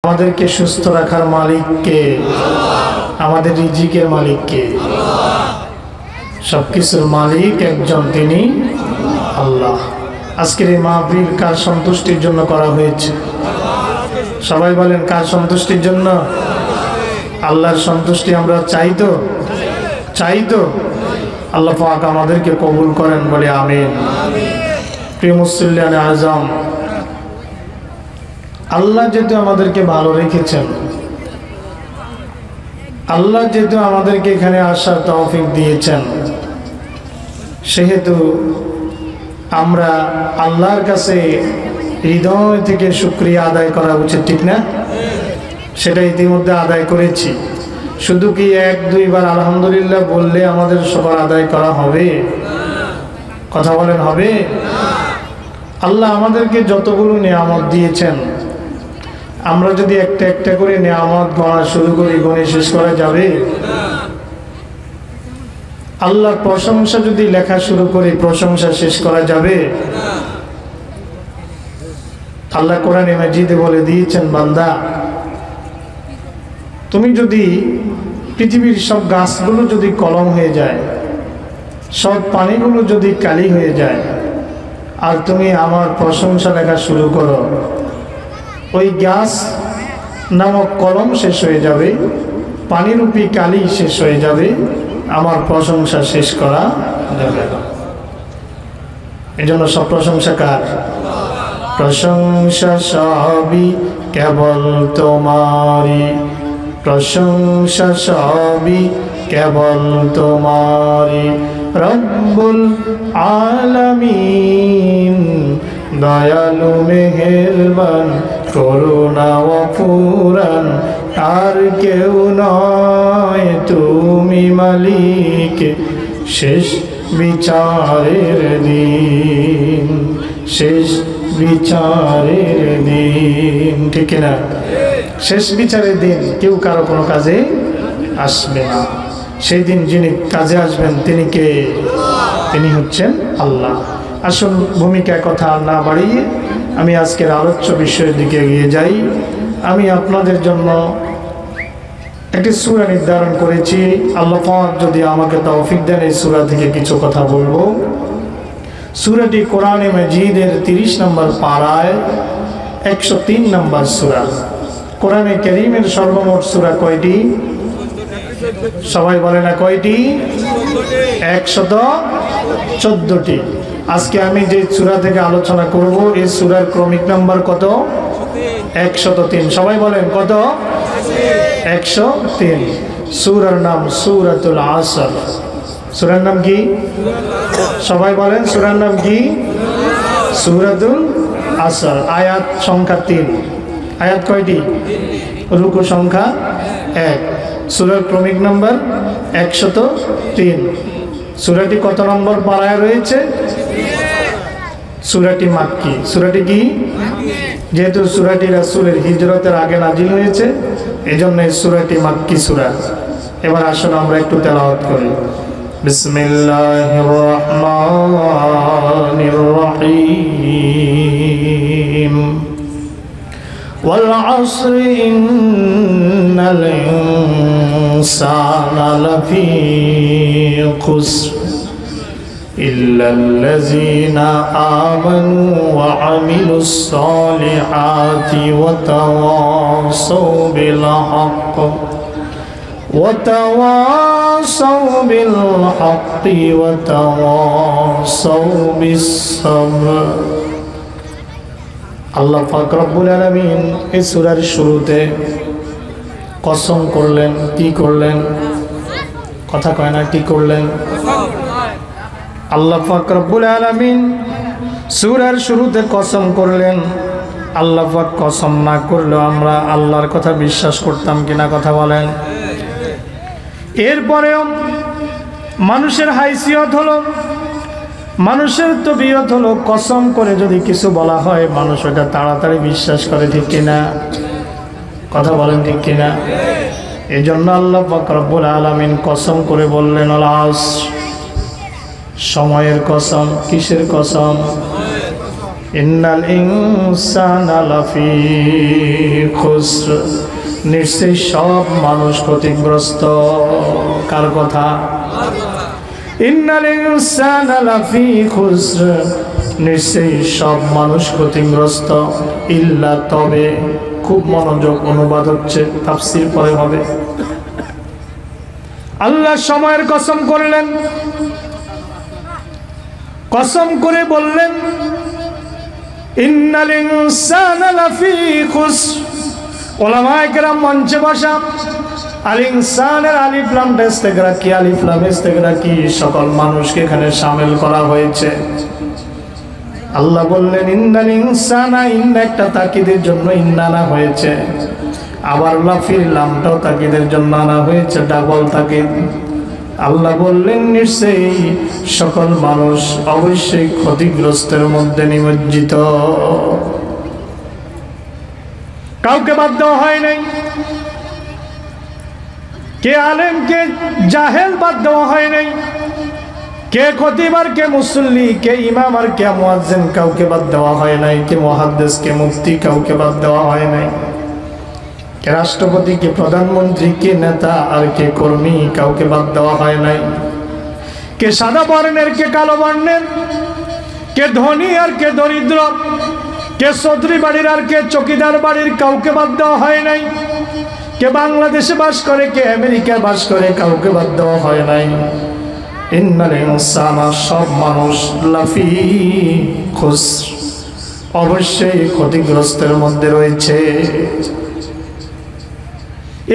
আমাদেরকে সুস্থ রাখার মালিক কে? আমাদের রিজিকের মালিক কে? সবকিছুর মালিক একজন, তিনি আল্লাহ। আজকের এই মাহফিল কার সন্তুষ্টির জন্য করা হয়েছে? সবাই বলেন, কার সন্তুষ্টির জন্য? আল্লাহর সন্তুষ্টি আমরা চাই তো? চাই তো? আল্লাহ পাক আমাদেরকে কবুল করেন, বলে আমিন। প্রিয় মুসল্লিয়ানে আজম, আল্লাহ যেহেতু আমাদেরকে ভালো রেখেছেন, আল্লাহ যেহেতু আমাদেরকে এখানে আসার তৌফিক দিয়েছেন, সেহেতু আমরা আল্লাহর কাছে হৃদয় থেকে শুকরিয়া আদায় করা উচিত, ঠিক না? সেটা ইতিমধ্যে আদায় করেছি। শুধু কি এক দুইবার আলহামদুলিল্লাহ বললে আমাদের শুকর আদায় করা হবে? কথা বলেন, হবে? আল্লাহ আমাদেরকে যতগুলো নিয়ামত দিয়েছেন, আমরা যদি একটা একটা করে নিয়ামত গণা শুরু করি, গণে শেষ করা যাবে? আল্লাহর প্রশংসা যদি লেখা শুরু করি, প্রশংসা শেষ করা যাবে? আল্লাহ কোরআনে মাজিদে বলে দিয়েছেন, বান্দা তুমি যদি পৃথিবীর সব গাছগুলো যদি কলম হয়ে যায়, সব পানিগুলো যদি কালি হয়ে যায়, আর তুমি আমার প্রশংসা লেখা শুরু করো, ওই গাছ নামক কলম শেষ হয়ে যাবে, পানিরূপী কালি শেষ হয়ে যাবে, আমার প্রশংসা শেষ করা যাবে না। এই জন্য সব প্রশংসা কার? প্রশংসা সবই কেবল তোমারই, প্রশংসা সবই কেবল তোমারই, রব্বুল আলামিন, দয়ালু মেহেরবান, করুণা অফুরান, আর কেউ নয় তুমি মালিক, শেষ বিচারের দিন, শেষ বিচারের দিন, ঠিক না? শেষ বিচারের দিন কেউ কারো কোনো কাজে আসবে না। সেই দিন যিনি কাজে আসবেন তিনি কে? তিনি হচ্ছেন আল্লাহ। আসল ভূমিকা কথা না বাড়িয়ে আমি আজকের আলোচ্য বিষয়ের দিকে এগিয়ে যাই। আমি আপনাদের জন্য একটি সূরা নির্ধারণ করেছি। আল্লাহ পাক যদি আমাকে তৌফিক দেন, এই সূরা থেকে কিছু কথা বলবো। সূরাটি কোরআনে মাজিদের 30 নম্বর পারায় 103 নম্বর সূরা। কোরআনে কারীমের সর্বমোট সূরা কয়টি? সবাই বলে না কয়টি? 114টি। আজকে আমি যে সূরা থেকে আলোচনা করব, এই সূরার ক্রমিক নাম্বার কত? 103। সবাই বলেন কত? 103। সূরার নাম সূরাতুল আসর। সূরার নাম কি? সবাই বলেন, সূরার নাম কি? সূরাতুল আসর। আয়াত সংখ্যা 3। আয়াত কয়টি? রুকু সংখ্যা 1। সূরার ক্রমিক নাম্বার 103। সূরাটি কত নম্বর পারায় রয়েছে? সূরাটি মাক্কি। সূরাটি কি? যেহেতু সূরাটি রাসূলের হিজরতের আগে নাজিল হয়েছে, এজন্য এই সূরাটি মাক্কি সূরা। এবার আসুন আমরা একটু তেলাওয়াত করি। বিসমিল্লাহির রহমানির রহিম। ওয়াল আসরি ইন্নাল ইনসানা লাফি খুসর ইল্লাল্লাযীনা আমানু ওয়া আমিলুস সালিহাতি ওয়া তাওয়াসাউ বিল হক্ক وتواصوا بالحق وتواصوا بالصبر। আল্লাহ পাক রব্বুল আলামিন এই সূরার শুরুতে কসম করলেন। কি করলেন? কথা কয় না, কি করলেন? আল্লাহ পাক রব্বুল আলামিন সূরার শুরুতে কসম করলেন। আল্লাহ পাক কসম না করলেও আমরা আল্লাহর কথা বিশ্বাস করতাম কিনা? কথা বলেন। এরপরেও মানুষের হাইসিয়ত হলো, মানুষের তবিয়ত হলো, কসম করে যদি কিছু বলা হয় মানুষ ওটা তাড়াতাড়ি বিশ্বাস করে, ঠিক কিনা? কথা বলেন, ঠিক কিনা? এই জন্য আল্লাহ পাক রব্বুল আলামিন কসম করে বললেন, আল আসর, সময়ের কসম। কিসের কসম? ইন্নাল ইনসানা লাফি খুসর, নিশ্চয়ই সব মানুষ ক্ষতিগ্রস্ত। কার কথা? ইন্নাল ইনসানা লাফি খুসর, নিশ্চয়ই সব মানুষ ক্ষতিগ্রস্ত। ইল্লা, তবে, খুব মনোযোগ, অনুবাদ হচ্ছে, তাফসীর পরে হবে। আল্লাহ সময়ের কসম করলেন, কসম করে বললেন ইন্নাল ইনসানা লাফি খুসর। উলামায়ে কেরাম মঞ্চে বসা, আল ইনসানের আলিফ লাম ইস্তেগরা কি, আলিফ লাম ইস্তেগরা কি, সকল মানুষকে এখানে শামিল করা হয়েছে। আল্লাহ বললেন ইন্নাল ইনসানা, ইন্না একটা তাকিদের জন্য ইন্না আনা হয়েছে, আবার লাফির লামটাও তাকিদের জন্য আনা হয়েছে, ডাবল তাকিদ। আল্লাহ বললেন নিশ্চয়ই সকল মানুষ অবশ্যই ক্ষতিগ্রস্তের মধ্যে নিমজ্জিত। কাউকে বাদ দেওয়া হয় নাই, কে আলেম কে জাহেল বাদ দেওয়া হয় নাই, কে খতিব আর কে মুসল্লি, কে ইমাম আর কে মুয়াজ্জিন, কাউকে বাদ দেওয়া হয় নাই, কে মুহাদ্দিস কে মুফতি, কাউকে বাদ দেওয়া হয় নাই, কে রাষ্ট্রপতি, কে প্রধানমন্ত্রী, কে নেতা আর কে কর্মী, কাউকে বাদ দেওয়া হয় নাই, কে সাদা বর্ণের, কে কালো বর্ণের, কে ধনী আর কে দরিদ্র, কে চৌধুরী বাড়ির আর কে চকিদার বাড়ির, কাউকে বাদ দেওয়া হয় নাই, কে বাংলাদেশে বাস করে, কে আমেরিকায় বাস করে, কাউকে বাদ দেওয়া হয় নাই। ইন্নাল ইনসানা, সব মানুষ, লাফি খুসর, অবশ্যই ক্ষতিগ্রস্তের মধ্যে রয়েছে।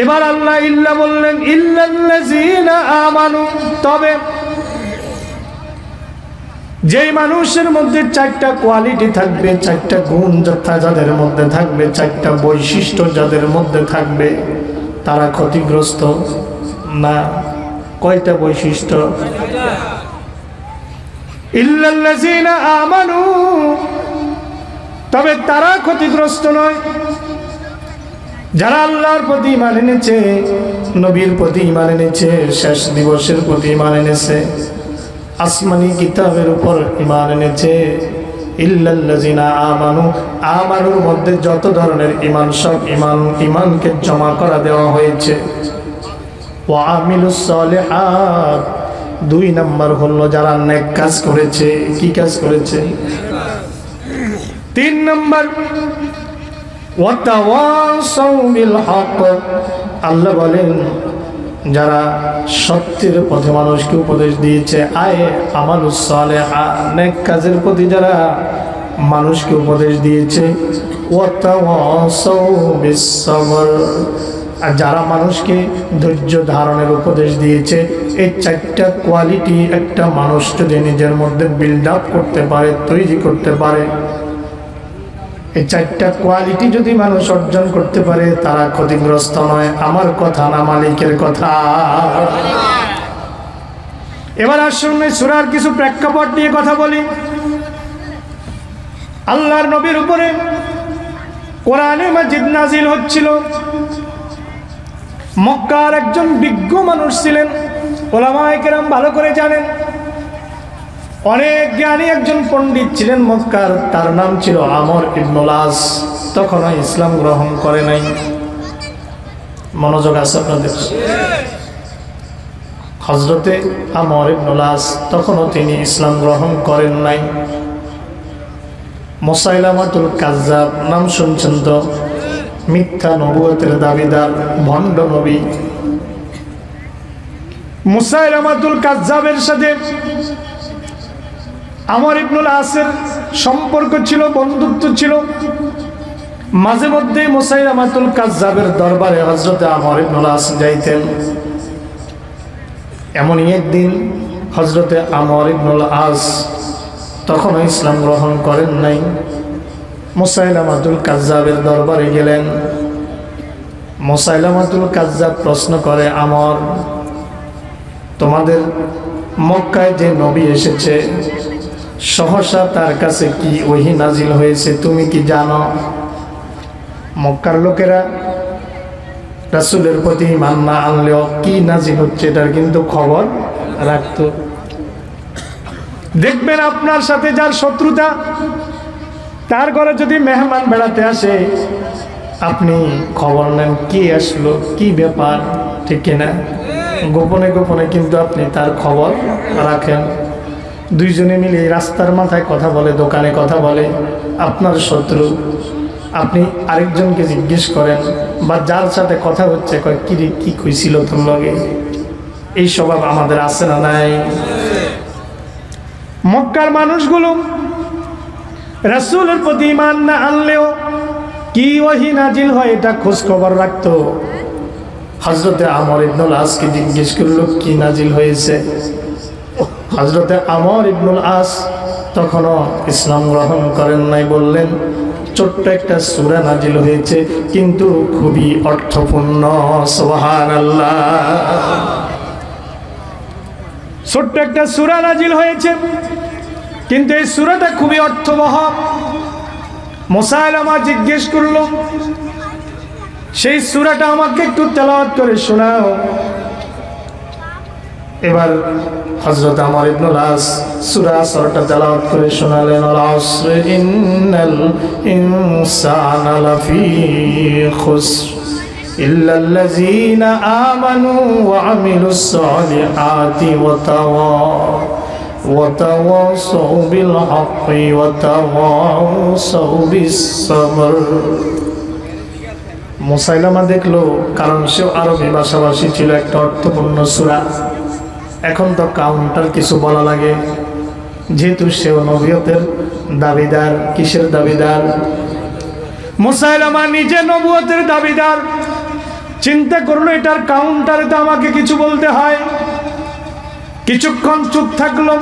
এবার আল্লাহ ইল্লা বললেন, ইল্লাল্লাযীনা আমানু, তবে যেই মানুষের মধ্যে চারটা কোয়ালিটি থাকবে, চারটা গুণ যাদের মধ্যে থাকবে, চারটা বৈশিষ্ট্য যাদের মধ্যে থাকবে, তারা ক্ষতিগ্রস্ত না। কয়টা বৈশিষ্ট্য? ইল্লাল্লাযীনা আমানু, তবে তারা ক্ষতিগ্রস্ত নয় যারা আল্লাহর প্রতি ঈমান এনেছে, নবীর প্রতি ঈমান এনেছে, শেষ দিবসের প্রতি ঈমান এনেছে, আসমানি কিতাবের উপর ঈমান এনেছে। ইল্লাল্লাযীনা আমানু, আমানুর মধ্যে যত ধরনের ঈমান, সব ঈমানকে জমা করা দেওয়া হয়েছে। ওয়া আমিলুস সালিহাত, 2 নাম্বার হলো যারা নেক কাজ করেছে। কি কাজ করেছে? 3 নাম্বার ওয়া তাওয়াসাউ বিল হক, আল্লাহ বলেন যারা সত্যের পথে মানুষকে উপদেশ দিয়েছে। আয় আমালুস সালিহা, নেক কাজের প্রতি যারা মানুষকে উপদেশ দিয়েছে। ওয়া তাওয়াসাউ বিস সবর, আর যারা মানুষকে ধৈর্য ধারণের উপদেশ দিয়েছে। এই 4টা কোয়ালিটি একটা মানুষ যদি নিজের মধ্যে বিল্ড আপ করতে পারে, তৈরি করতে পারে, এই 4টা কোয়ালিটি যদি মানুষ অর্জন করতে পারে, তারা ক্ষতিগ্রস্ত নয়। আমার কথা না, মালিকের কথা। এবার আসুন সূরার কিছু প্রেক্ষাপট নিয়ে কথা বলি। আল্লাহর নবীর উপরে কোরআনে মাজিদ নাজিল হচ্ছিল। মক্কার একজন বিজ্ঞ মানুষ ছিলেন, উলামায়ে কেরাম ভালো করে জানেন, অনেক জ্ঞানী একজন পণ্ডিত ছিলেন মক্কার। তার নাম ছিল আমর ইবনুল আস। তখনও ইসলাম গ্রহণ করে নাই। মনোযোগ আছে আপনাদের? হযরতে আমর ইবনুল আস তখনও তিনি ইসলাম গ্রহণ করেন নাই। মুসাইলামাতুল কাজ্জাব নাম শুনছেন তো? মিথ্যা নবুয়তের দাবিদার, ভণ্ড নবী। মুসাইলামাতুল কাজ্জাবের সাথে আমর ইবনুল আসের সম্পর্ক ছিল, বন্ধুত্ব ছিল। মাঝে মধ্যে মুসাইলামাতুল কাজ্জাবের দরবারে হযরতে আমর ইবনুল আস যাইতেন। এমনই একদিন হযরতে আমর ইবনুল আস তখনও ইসলাম গ্রহণ করেন নাই। মুসাইলামাতুল কাজ্জাবের দরবারে গেলেন। মুসাইলামাতুল কাজ্জাব প্রশ্ন করে, আমর, তোমাদের মক্কায় যে নবী এসেছে, সহসা তার কাছে কি ওহী নাজিল হয়েছে তুমি কি জানো? মক্কার লোকেরা রাসূলের প্রতি ঈমান না আনলেও কি নাজিল হচ্ছে এটার কিন্তু খবর রাখতো। দেখবেন আপনার সাথে যার শত্রুতা, তার ঘরে যদি মেহমান বেড়াতে আসে, আপনি খবর নেন কি আসলো, কি ব্যাপার, ঠিক কিনা? গোপনে গোপনে কিন্তু আপনি তার খবর রাখেন। দুইজনে মিলে রাস্তার মাথায় কথা বলে, দোকানে কথা বলে, আপনার শত্রু, আপনি আরেকজনকে জিজ্ঞেস করেন, বা যার সাথে কথা হচ্ছে কয় কি রে, কি কইছিল তোর লগে। এই স্বভাব আমাদের আছে না নাই? মক্কার মানুষগুলো রাসূলের প্রতি ঈমান না আনলেও কি ওহী নাজিল হয় এটা খোঁজ খবর রাখতো। হযরতে আমর ইবনুল আসকে জিজ্ঞেস করলো কি নাজিল হয়েছে। হযরতে আমর ইবনুল আস তখনও ইসলাম গ্রহণ করেন নাই, বললেন ছোট্ট একটা সূরা নাজিল হয়েছে, কিন্তু খুবই অর্থপূর্ণ। সুবহানাল্লাহ। ছোট্ট একটা সূরা নাজিল হয়েছে, কিন্তু এই সূরাটা খুবই অর্থবহ। মুসাইলামা জিজ্ঞেস করলো সেই সূরাটা আমাকে একটু তেলাওয়াত করে শোনাও। এবার হযরত আমর ইবনুল আস সূরা আসরটা তেলাওয়াত করে শোনালেন। আল আসর ইন্নাল ইনসানা লাফি খুসর ইল্লাল্লাযীনা আমানু ওয়া আমিলুস সালিহাতি ওয়া তাওয়াসাউ বিল হাক্কি ওয়া তাওয়াসাউ বিস সাবর। মুসাইলামা দেখলো, কারণ সেও আরবি ভাষাভাষী ছিল, একটা অর্থপূর্ণ সূরা। এখন তো কাউন্টার কিছু বলা লাগে, যেহেতু সেও নবুয়তের দাবিদার। কিসের দাবিদার? মুসাইলামা নিজে নবুয়তের দাবিদার। চিন্তা করলো এটার কাউন্টারে তো আমাকে কিছু বলতে হয়। কিছুক্ষণ চুপ থাকলো।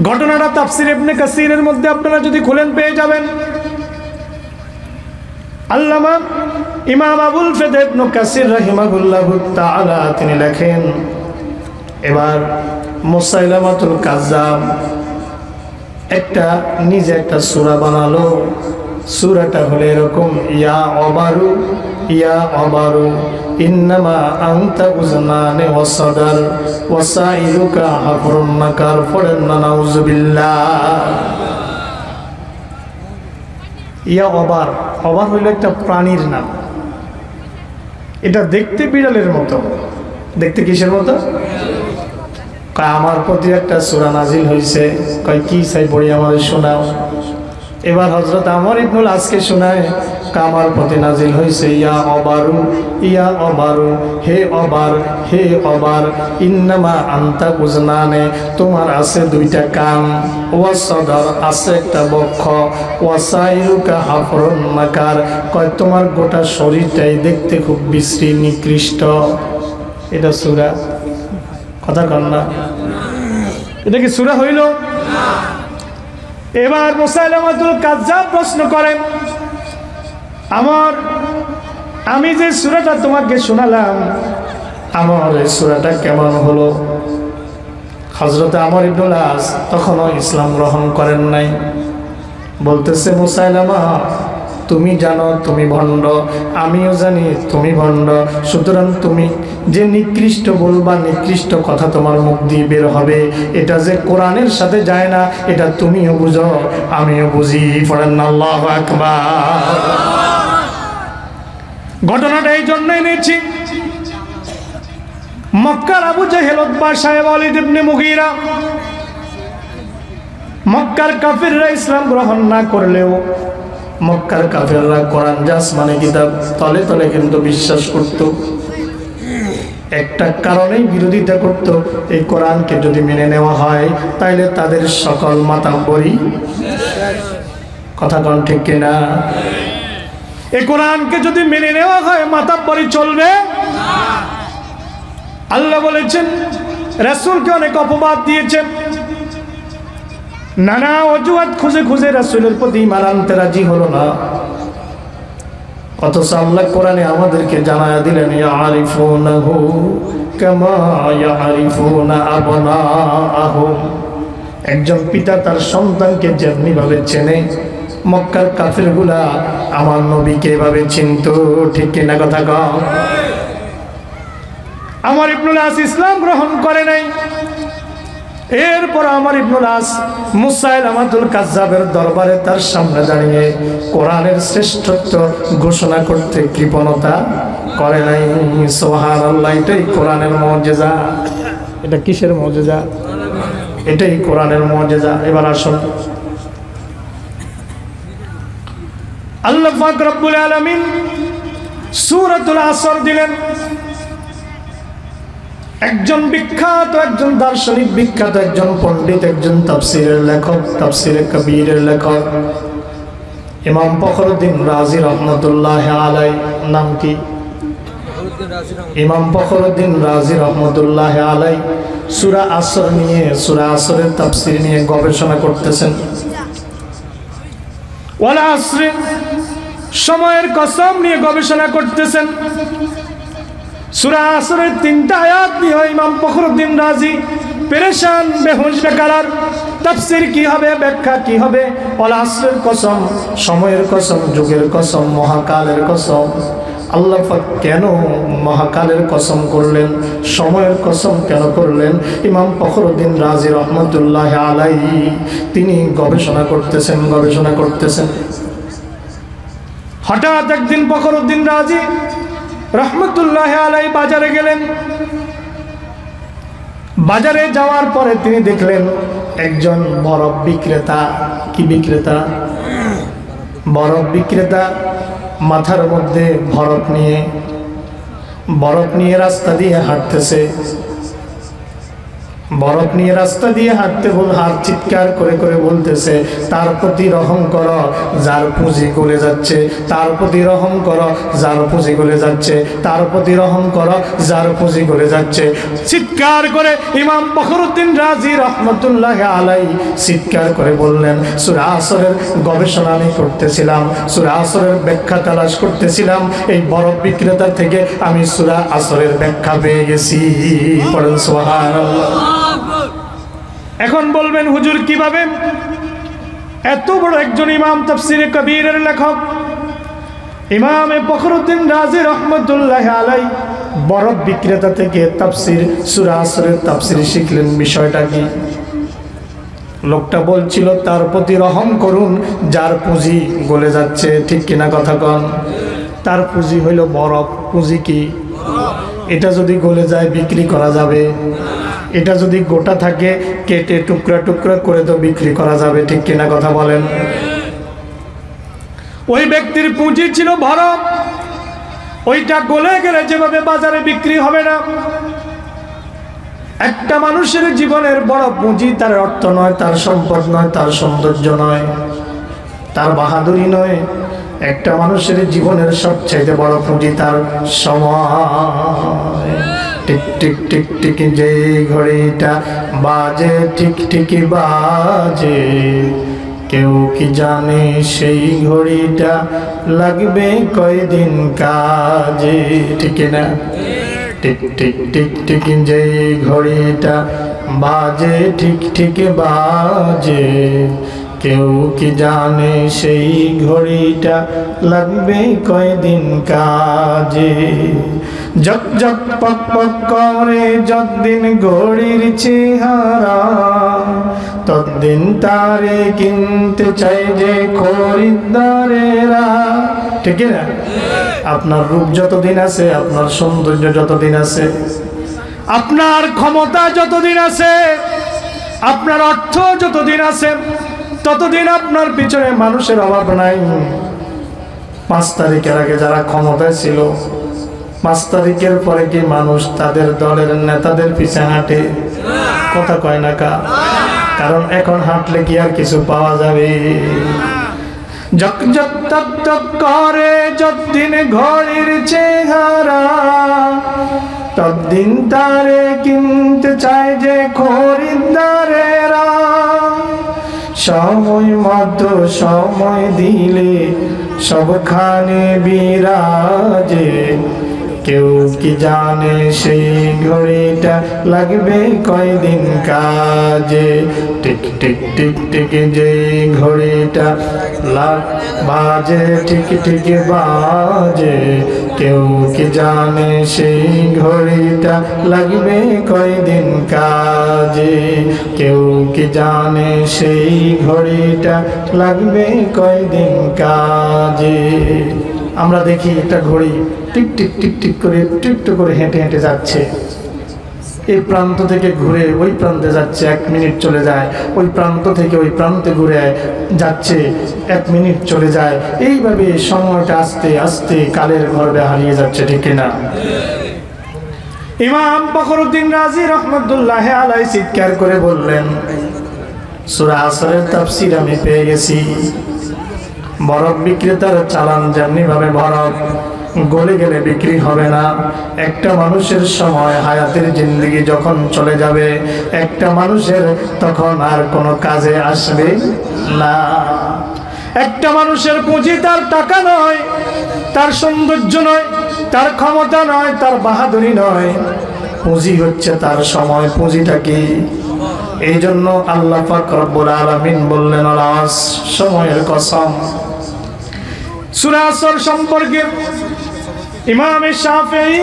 ঘটনাটা তাফসীর ইবনে কাসিরের মধ্যে আপনারা যদি খুলেন পেয়ে যাবেন। আল্লামা ইমাম আবুল ফেদা ইবনে কাসির রাহিমাহুল্লাহু তাআলা তিনি লেখেন, এবার মুসাইলামাতুল কাজ্জাব নিজে একটা সূরা বানালো। সূরাটা হলো এরকম, ইয়া অবারু ইন্নামা আনতা উজনানে ওয়া সাদার ওয়া সাইরুকা হাফরুন নাকার। পড়েন না নাউজুবিল্লাহ। ইয়া অবার হইল একটা প্রাণীর নাম। এটা দেখতে বিড়ালের মতো। দেখতে কিসের মতো? আমার প্রতি একটা সূরা নাজিল হয়েছে। কয় কি চাই পড়ি আমাদের শোনাও। এবার হযরত আমর ইবনুল আসকে শোনায়, আমার প্রতি নাজিল হয়েছে ইয়া অবারু, হে অবার ইন্নামা আনতা উজনানে, তোমার আছে দুইটা কান, ওয়া সাদার আছে একটা বক্ষ, ওয়া সাইরুকা হাফরুন নাকার, কয় তোমার গোটা শরীরটাই দেখতে খুব বিশ্রী নিকৃষ্ট। এটা সূরা? কথা কন না। এটা কি সূরা হইল? এবার মুসাইলামাতুল কাজ্জাব প্রশ্ন করেন, আমি যে সূরাটা তোমাকে শোনালাম, আমার এই সূরাটা কেমন হলো? হযরত আমর ইবনুল আস তখনও ইসলাম গ্রহণ করেন নাই। বলতেছে, মুসাইলামা তুমি জানো তুমি ভণ্ড, আমিও জানি তুমি ভণ্ড, সুতরাং তুমি যে নিকৃষ্ট বলবা, নিকৃষ্ট কথা তোমার মুখ দিয়ে বের হবে, এটা যে কোরআনের সাথে যায় না, এটা তুমিও বুঝো আমিও বুঝি। পড়েন না আল্লাহু আকবার। ঘটনাটা এই জন্য এনেছি, মক্কার আবু জেহেল, উতবা, সাহেব, ওয়ালিদ ইবনে মুগীরা, মক্কার কাফিররা ইসলাম গ্রহণ না করলেও মক্কার কাফিররা কোরআন যে আসমানি কিতাব তলে তলে কিন্তু বিশ্বাস করত। একটা কারণেই বিরোধিতা করত, এই কোরআনকে যদি মেনে নেওয়া হয় তাইলে তাদের সকল মাতাব্বরি, কথা কোন ঠিক কিনা? এই কোরআনকে যদি মেনে নেওয়া হয় মাতাব্বরি চলবে না। আল্লাহ বলেছেন, রাসূলকে অনেক অপবাদ দিয়েছেন, নানা অজুহাত খুঁজে খুঁজে রাসূলের প্রতি ঈমান আনতে রাজি হলো না। অথচ আল্লাহ কোরআনে আমাদেরকে জানায়া দিলেন, ইয়ারিফুনাহু কামা ইয়ারিফুনা আবনাআহুম। একজন পিতা তার সন্তানকে যেমনি ভাবে চেনে, মক্কার কাফিরগুলা আমার নবীকে এভাবে চিনতো, ঠিক কিনা কথা কও? আমর ইবনুল আস ইসলাম গ্রহণ করে নাই। এরপর আমার ইবনুল আস মুসাইলামাতুল কাজ্জাবের দরবারে তার সামনে দাঁড়িয়ে কোরআনের শ্রেষ্ঠত্ব ঘোষণা করতে কৃপণতা করে নাই। সুবহানাল্লাহ, এটাই কোরআনের মুজিজা। এটা কিসের মুজিজা? এটাই কোরআনের মুজিজা। এবার আসুন, আল্লাহ পাক রব্বুল আলামিন সূরাতুল আসর দিলেন। একজন বিখ্যাত, একজন দার্শনিক, বিখ্যাত একজন পণ্ডিত, একজন তাফসীরের লেখক, তাফসীরে কবীরের লেখক ইমাম ফখরুদ্দীন রাজি রহমতুল্লাহ আলাই। নাম কি? ইমাম ফখরুদ্দীন রাজি রহমতুল্লাহ আলাই সূরা আসর নিয়ে, সূরা আসরের তাফসীর নিয়ে গবেষণা করতেছেন। ওয়াল আসর, সময়ের কসম নিয়ে গবেষণা করতেছেন। সূরা আসরের 3টা আয়াত নিয়ে ইমাম ফখরুদ্দীন রাজি পেরেশান, বেহুশ, বেকারার। তাফসীর কি হবে, ব্যাখ্যা কি হবে? ওয়াল আসরের কসম, সময়ের কসম, যুগের কসম, মহাকালের কসম। আল্লাহ পাক কেন মহাকালের কসম করলেন, সময়ের কসম কেন করলেন? ইমাম ফখরুদ্দীন রাজি রহমতুল্লাহ আলাইহি তিনি গবেষণা করতেছেন। হঠাৎ একদিন ফখরুদ্দীন রাজি রহমতুল্লাহ আলাইহি বাজারে গেলেন। বাজারে যাওয়ার পরে তিনি দেখলেন একজন বরফ বিক্রেতা। কি বিক্রেতা? বরফ বিক্রেতা মাথার মধ্যে বরফ নিয়ে রাস্তা দিয়ে হাঁটতেছে। বরফ নিয়ে রাস্তা দিয়ে হাঁটতে হাত চিৎকার করে করে বলতেছে, তার প্রতি রহম করো যার পুঁজি গলে যাচ্ছে, তার প্রতি রহম করো যার পুঁজি গলে যাচ্ছে, তার প্রতি রহম করো যার পুঁজি গলে যাচ্ছে। চিৎকার করে ইমাম ফখরুদ্দীন রাজি রহমতুল্লাহ আলাইহি চিৎকার করে বললেন, সূরা আসরের গবেষণা আমি করতেছিলাম, সূরা আসরের ব্যাখ্যা তালাশ করতেছিলাম, এই বরফ বিক্রেতা থেকে আমি সূরা আসরের ব্যাখ্যা পেয়ে গেছি। পড়েন সুবহানাল্লাহ। এখন বলবেন হুজুর কিভাবে? এত বড় একজন ইমাম, তাফসীরে কবীরের লেখক ইমাম ফখরুদ্দীন রাজি রহমতুল্লাহ আলাইহি বরফ বিক্রেতা থেকে তাফসীর, সূরা আসরের তাফসীর শিখলেন। বিষয়টা কি? লোকটা বলছিল তার প্রতি রহম করুন যার পুঁজি গলে যাচ্ছে। ঠিক কিনা কথা কন? তার পুঁজি হইল বরফ। পুঁজি কি? এটা যদি গলে যায় বিক্রি করা যাবে, এটা যদি গোটা থাকে কেটে টুকরা টুকরা করে তো বিক্রি করা যাবে। ঠিক কিনা কথা বলেন? ওই ব্যক্তির পুঁজি ছিল বরফ, ওইটা গলে গেলে যেভাবে বাজারে বিক্রি হবে না। একটা মানুষের জীবনের বড় পুঁজি তার অর্থ নয়, তার সম্পদ নয়, তার সৌন্দর্য নয়, তার বাহাদুরি নয়। একটা মানুষের জীবনের সবচেয়ে বড় পুঁজি তার সময়। টিক টিক টিক টিক যে ঘড়িটা বাজে, ঠিক ঠিকই বাজে, কেউ কি জানে সেই ঘড়িটা লাগবে কয়দিন কাজে। ঠিক না? টিক টিক টিক টিক যে ঘড়িটা বাজে, ঠিক ঠিক বাজে, কেউ কি জানে সেই ঘড়িটা লাগবে কয়দিন কাজে। জক জক পক পক করে যতদিন ঘড়ির চেহারা, ততদিন তারে কিনতে চাই যে খরিদ্দারেরা। ঠিক না? আপনার রূপ যতদিন আছে, আপনার সৌন্দর্য যতদিন আছে, আপনার ক্ষমতা যতদিন আছে, আপনার অর্থ যতদিন আছে, ততদিন আপনার পিছনে মানুষের অভাব নাই। 5 তারিখের আগে যারা ক্ষমতায় ছিল, 5 তারিখের পরে কি মানুষ তাদের দলের নেতাদের পিছে হাঁটে? কথা কয় না কা? কারণ এখন হাঁটলে কি আর কিছু পাওয়া যাবে? জক জক তক তক করে যতদিন ঘড়ির চেহারা, ততদিন তারে কিনতে চায় যে খরিদ্দারেরা। সময় মাত্র সময় দিলে সবখানে বিরাজে, কেউ কি জানে সেই ঘড়িটা লাগবে কয়দিন কাজে। টিক টিক টিক টিক যে ঘড়িটা বাজে, টিক টিক বাজে, কেউ কি জানে সেই ঘড়িটা লাগবে কয়দিন কাজে। কেউ কি জানে সেই ঘড়িটা লাগবে কয়দিন কাজে। আমরা দেখি একটা ঘড়ি টিক টিক টিক টিক করে টিক করে হেঁটে হেঁটে যাচ্ছে, এই প্রান্ত থেকে ঘুরে ওই প্রান্তে যাচ্ছে, 1 মিনিট চলে যায়। ওই প্রান্ত থেকে ওই প্রান্তে ঘুরে যাচ্ছে, 1 মিনিট চলে যায়। এইভাবে সময়টা আস্তে আস্তে কালের গর্ভে হারিয়ে যাচ্ছে, ঠিক না? ইমাম ফখরুদ্দিন রাজি রহমতুল্লাহ আলাইহি চিৎকার করে বললেন, সূরা আসরের তাফসীর আমি পেয়ে গেছি। বরফ বিক্রেতার চালান যেমনি ভাবে বরফ গলে গেলে বিক্রি হবে না, একটা মানুষের সময় হায়াতের জিন্দেগি যখন চলে যাবে, একটা মানুষের তখন আর কোনো কাজে আসবে না। একটা মানুষের পুঁজি তার টাকা নয়, তার সৌন্দর্য নয়, তার ক্ষমতা নয়, তার বাহাদুরি নয়, পুঁজি হচ্ছে তার সময়। পুঁজিটা কি? এই জন্য আল্লাহ পাক রব্বুল আলামিন বললেন, আলাস সময়ের কসম। সূরা আসর সম্পর্কে ইমাম শাফিঈ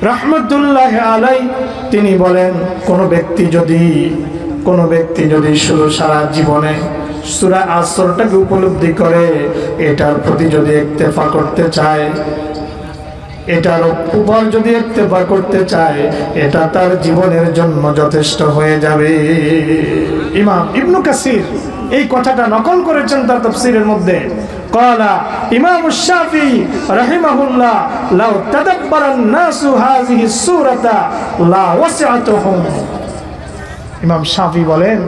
রাহমাতুল্লাহি আলাইহি তিনি বলেন, কোন ব্যক্তি যদি শুধু সারা জীবনে সূরা আসরটাকে উপলব্ধি করে, এটার প্রতি যদি ইক্তেফা করতে চায়, এটার উপর যদি ইক্তেফা করতে চায়, এটা তার জীবনের জন্য যথেষ্ট হয়ে যাবে। ইমাম ইবনে কাসির এই কথাটা নকল করেছেন তার তাফসীরের মধ্যে। ক্বালা ইমাম শাফিঈ রাহিমাহুল্লাহ, লাউ তাদাব্বারান নাসু হাযিহি সূরাতা লা ওয়াসিআতুহুম। ইমাম শাফিঈ বলেন,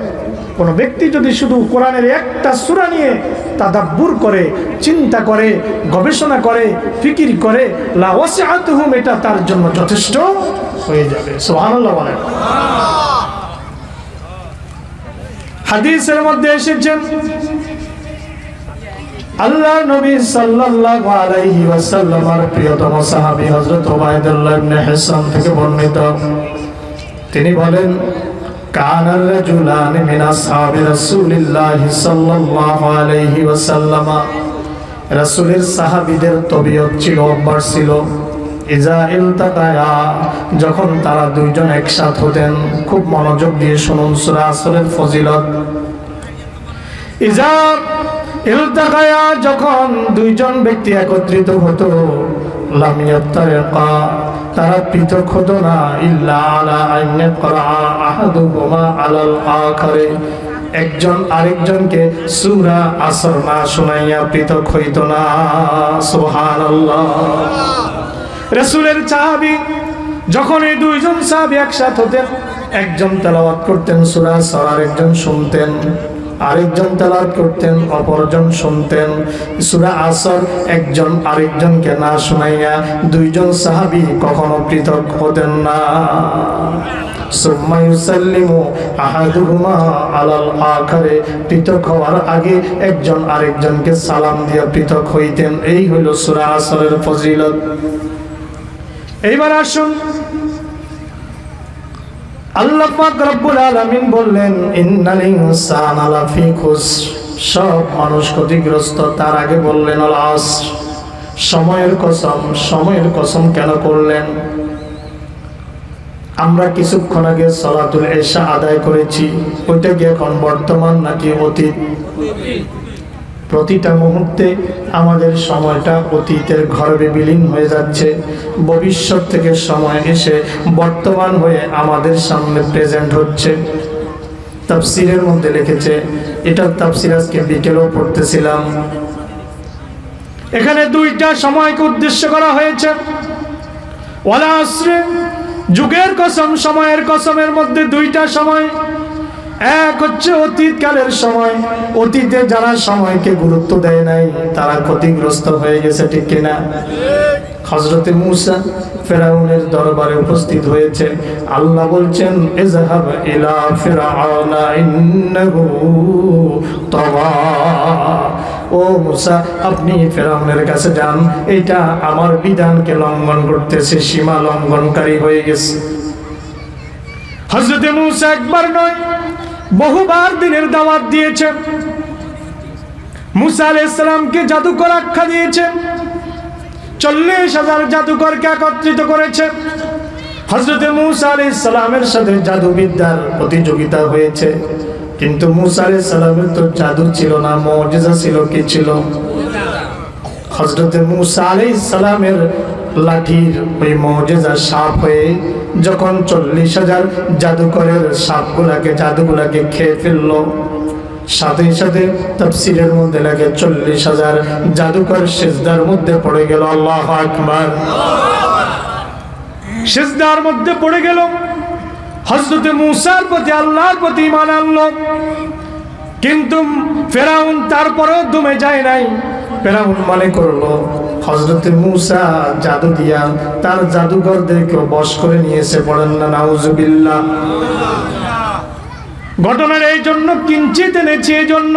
কোন ব্যক্তি যদি শুধু কোরআনের একটা সূরা নিয়ে তাদাব্বুর করে, চিন্তা করে, গবেষণা করে, ফিকির করে, লা ওয়াসিআতুহুম, এটা তার জন্য যথেষ্ট হয়ে যাবে। সুবহানাল্লাহ বলেন। হাদিসের মধ্যে এসেছেন, আল্লাহ নবী সাল্লাল্লাহু আলাইহি ওয়াসাল্লামের প্রিয়তম সাহাবী হযরত উবাইদুল্লাহ ইবনে হিসাম থেকে বর্ণিত, তিনি বলেন, কানার রাজুলানি মিন আসহাবি রাসূলিল্লাহ সাল্লাল্লাহু আলাইহি ওয়াসাল্লাম, রাসূলের সাহাবীদের তবিয়ত ছিল, অভ্যাস ছিল, ইজা ইলতাকায়া, যখন তারা দুইজন একসাথে হতেন। খুব মনোযোগ দিয়ে শুনুন সূরা আসরের ফজিলত। ইজা ইলতাকায়া, যখন দুইজন ব্যক্তি একত্রিত হতো, লাম ইয়াফতারিকা, তারা পৃথক হতো না, ইল্লা আলা আন ইয়াকরা আহাদুহুমা আলাল আখারি, একজন আরেকজনকে সূরা আসর না শোনাইয়া পৃথক হইতো না। সুবহানাল্লাহ। রাসূলের সাহাবী যখন এই দুইজন সাহাবী একসাথে হতেন, একজন তেলাওয়াত করতেন সূরা আসর, আরেকজন শুনতেন, আরেকজন তেলাওয়াত করতেন, অপরজন শুনতেন সূরা আসর। একজন আরেকজনকে না শোনাইয়া দুইজন সাহাবী কখনো পৃথক হতেন না। সুম্মা ইউসাল্লিমু আহাদুহুমা আলাল আখারে, পৃথক হওয়ার আগে একজন আরেকজনকে সালাম দিয়ে পৃথক হইতেন। এই হলো সূরা আসরের ফজিলত। এইবার আসুন, আল্লাহ পাক রব্বুল আলামিন বললেন, ইন্নাল ইনসানা লাফি খুসর, সব মানুষ ক্ষতিগ্রস্ত। তার আগে বললেন আল আসর, সময়ের কসম। সময়ের কসম কেন করলেন? আমরা কিছুক্ষণ আগে সালাতুল ইশা আদায় করেছি, ওইটা কি এখন বর্তমান নাকি অতীত? প্রতিটা মুহূর্তে আমাদের সময়টা অতীতের গর্ভে বিলীন হয়ে যাচ্ছে। ভবিষ্যৎ থেকে সময় এসে বর্তমান হয়ে আমাদের সামনে প্রেজেন্ট হচ্ছে। তাফসীরের মধ্যে লিখেছে, এটার তাফসীর আজকে বিকেলেও পড়তেছিলাম। এখানে দুইটা সময়কে উদ্দেশ্য করা হয়েছে। ওয়াল আসরে, যুগের কসম, সময়ের কসমের মধ্যে দুইটা সময়। এক হচ্ছে অতীতকালের সময়, অতীতে যারা সময়কে গুরুত্ব দেয় নাই তারা ক্ষতিগ্রস্ত হয়ে গেছে, ঠিক কিনা? হযরতে মূসা ফেরাউনের দরবারে উপস্থিত হয়েছে। আল্লাহ বলছেন ইযহাব ইলা ফিরআউনা ইন্নাহু তাগা। ও মূসা, আপনি ফেরাউনের কাছে যান, এটা আমার বিধানকে লঙ্ঘন করতেছে, সীমা লঙ্ঘনকারী হয়ে গেছে। হযরতে মূসা একবার নয় বহুবার দিনের দাওয়াত দিয়েছে। মূসা আলাইহিস সালামকে জাদুকর আখ্যা দিয়েছে, 40,000 জাদুকরকে একত্রিত করেছে। হযরতে মূসা আলাইহিস সালামের সাথে জাদুবিদ্যার প্রতিযোগিতা হয়েছে, কিন্তু মূসা আলাইহিস সালামের তো জাদু ছিল না, মুজিজা ছিল। কি ছিল? হযরতে মূসা আলাইহিস সালামের লাঠির ওই মুজিজা সাপ হয়ে যখন 40,000 জাদুকরের সাপগুলাকে জাদুগুলাকে খেয়ে ফেললো, সাথে সাথে তাফসীরের মধ্যে লাগে 40,000 জাদুকর সিজদার মধ্যে পড়ে গেল। আল্লাহু আকবার। সিজদার মধ্যে পড়ে গেল। হযরতে মূসার প্রতি আল্লাহর প্রতি ঈমান আনলো, কিন্তু ফেরাউন তারপরেও দমে যায় নাই। ফেরাউন মনে করলো হযরতে মূসা জাদু দিয়া তার জাদুঘরদেরকে বশ করে নিয়েছে। পড়েন না নাউজুবিল্লাহ। ঘটনার এই জন্য কিঞ্চিত এনেছি, এই জন্য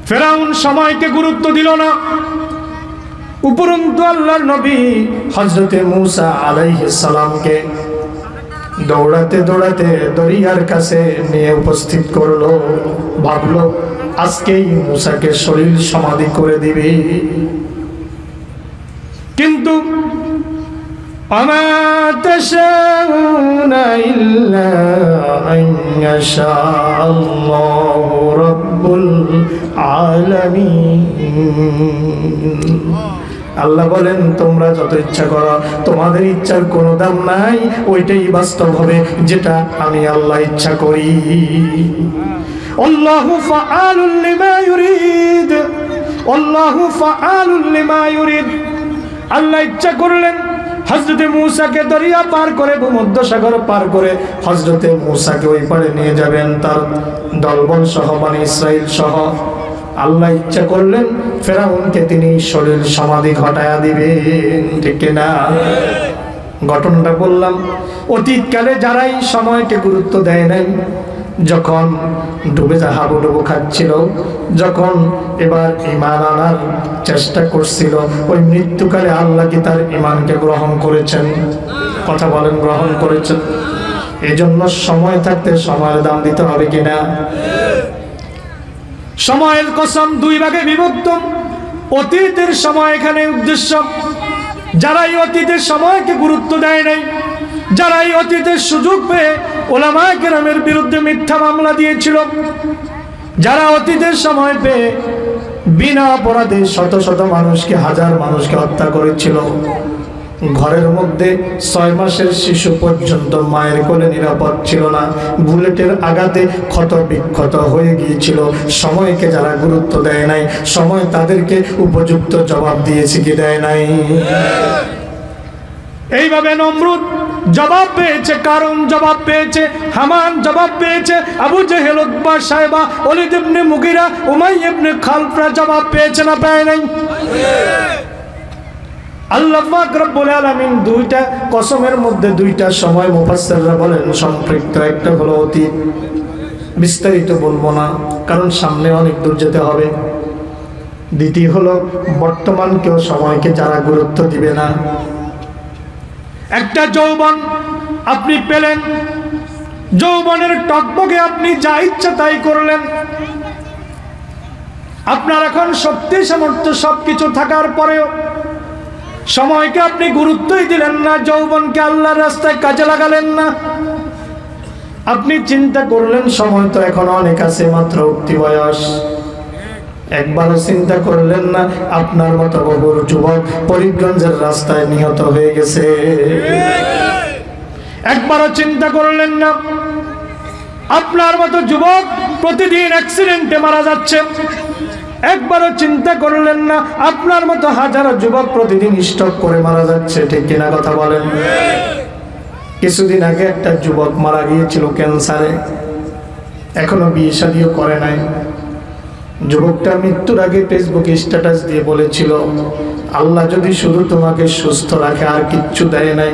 ফেরাউন সময়কে গুরুত্ব দিল না। উপরন্তু আল্লাহর নবী হযরতে মূসা আলাইহিস সালামকে দৌড়াতে দৌড়াতে দরিয়ার কাছে নিয়ে উপস্থিত করলো। ভাবলো আজকেই মূসাকে শরীর সমাধি করে দিবে, কিন্তু আমা তাশাউনা ইল্লা আন ইয়াশা আল্লাহু রাব্বুল আলামিন। আল্লাহ বলেন তোমরা যত ইচ্ছা করো, তোমাদের ইচ্ছার কোনো দাম নাই, ওইটাই বাস্তব হবে যেটা আমি আল্লাহ ইচ্ছা করি। আল্লাহু ফাআলুল লিমা ইউরিদ, আল্লাহু ফাআলুল লিমা ইউরিদ। আল্লাহ ইচ্ছা করলেন হযরতে মূসাকে দরিয়া পার করে, ভূমধ্যসাগর পার করে হযরতে মূসাকে ওই পারে নিয়ে যাবেন তার দলবল সহ, বনি ইসরাইল সহ। আল্লাহ ইচ্ছা করলেন ফেরাউনকে তিনি শরীর সমাধি ঘটায়া দিবেন, ঠিক না? ঘটনাটা বললাম, অতীতকালে যারাই সময়কে গুরুত্ব দেয় নাই, যখন ডুবে হাবুডুবু খাচ্ছিল, যখন এবার ঈমান আনার চেষ্টা করছিল, ওই মৃত্যুকালে আল্লাহ কি তার ঈমানকে গ্রহণ করেছেন? কথা বলেন, গ্রহণ করেছেন। এই জন্য সময় থাকতে সময়ের দাম দিতে হবে কিনা? সময়ের কসম 2 ভাগে বিভক্ত। অতীতের সময় এখানে উদ্দেশ্য, যারা এই অতীতের সময়কে গুরুত্ব দেয় নাই, যারা এই অতীতের সুযোগ পেয়ে উলামায়ে কেরামের বিরুদ্ধে মিথ্যা মামলা দিয়েছিল, যারা অতীতের সময় পেয়ে বিনা অপরাধে শত শত মানুষকে, হাজার মানুষকে হত্যা করেছিল, ঘরের মধ্যে 6 মাসের শিশু পর্যন্ত মায়ের কোলে নিরাপদ ছিল না, বুলেটের আঘাতে ক্ষত বিক্ষত হয়ে গিয়েছিল। সময়কে যারা গুরুত্ব দেয় নাই, সময় তাদেরকে উপযুক্ত জবাব দিয়েছে কি দেয় নাই? এইভাবে নমরুদ জবাব পেয়েছে, কারণ জবাব পেয়েছে, হামান জবাব পেয়েছে, আবু জেহেল, উতবা, সাইবা, ওয়ালিদ ইবনে মুগিরা, উমাইয়া ইবনে খালফরা জবাব পেয়েছে না পায় নাই? আল্লাহ পাক রব্বুল আলামিন 2টা কসমের মধ্যে 2টা সময় মুফাসসিররা বলেন সম্পৃক্ত। একটা হলো অতীত, বিস্তারিত বলবো না কারণ সামনে অনেক দূর যেতে হবে। দ্বিতীয় হলো বর্তমানকেও, সময়কে যারা গুরুত্ব দিবে না। একটা যৌবন আপনি পেলেন, যৌবনের টকবগে আপনি যা ইচ্ছা তাই করলেন। আপনার এখন শক্তি সামর্থ্য সবকিছু থাকার পরেও সময়কে আপনি গুরুত্বই দিলেন না, যৌবনকে আল্লাহর রাস্তায় কাজে লাগালেন না। আপনি চিন্তা করলেন সময় তো এখন অনেক আছে, মাত্র উঠতি বয়স। একবারও চিন্তা করলেন না আপনার মতো বহু যুবক পরিগঞ্জের রাস্তায় নিহত হয়ে গেছে। একবারও চিন্তা করলেন না আপনার মতো যুবক প্রতিদিন অ্যাক্সিডেন্টে মারা যাচ্ছে। একবারও চিন্তা করলেন না আপনার মতো হাজারো যুবক প্রতিদিন স্ট্রোক করে মারা যাচ্ছে, ঠিক কিনা কথা বলেন? কিছুদিন আগে একটা যুবক মারা গিয়েছিল ক্যান্সারে, এখনো বিয়ে শাদিও করে নাই। যুবকটা মৃত্যুর আগে ফেসবুকে স্ট্যাটাস দিয়ে বলেছিল, আল্লাহ যদি শুধু তোমাকে সুস্থ রাখে, আর কিচ্ছু দেয় নাই,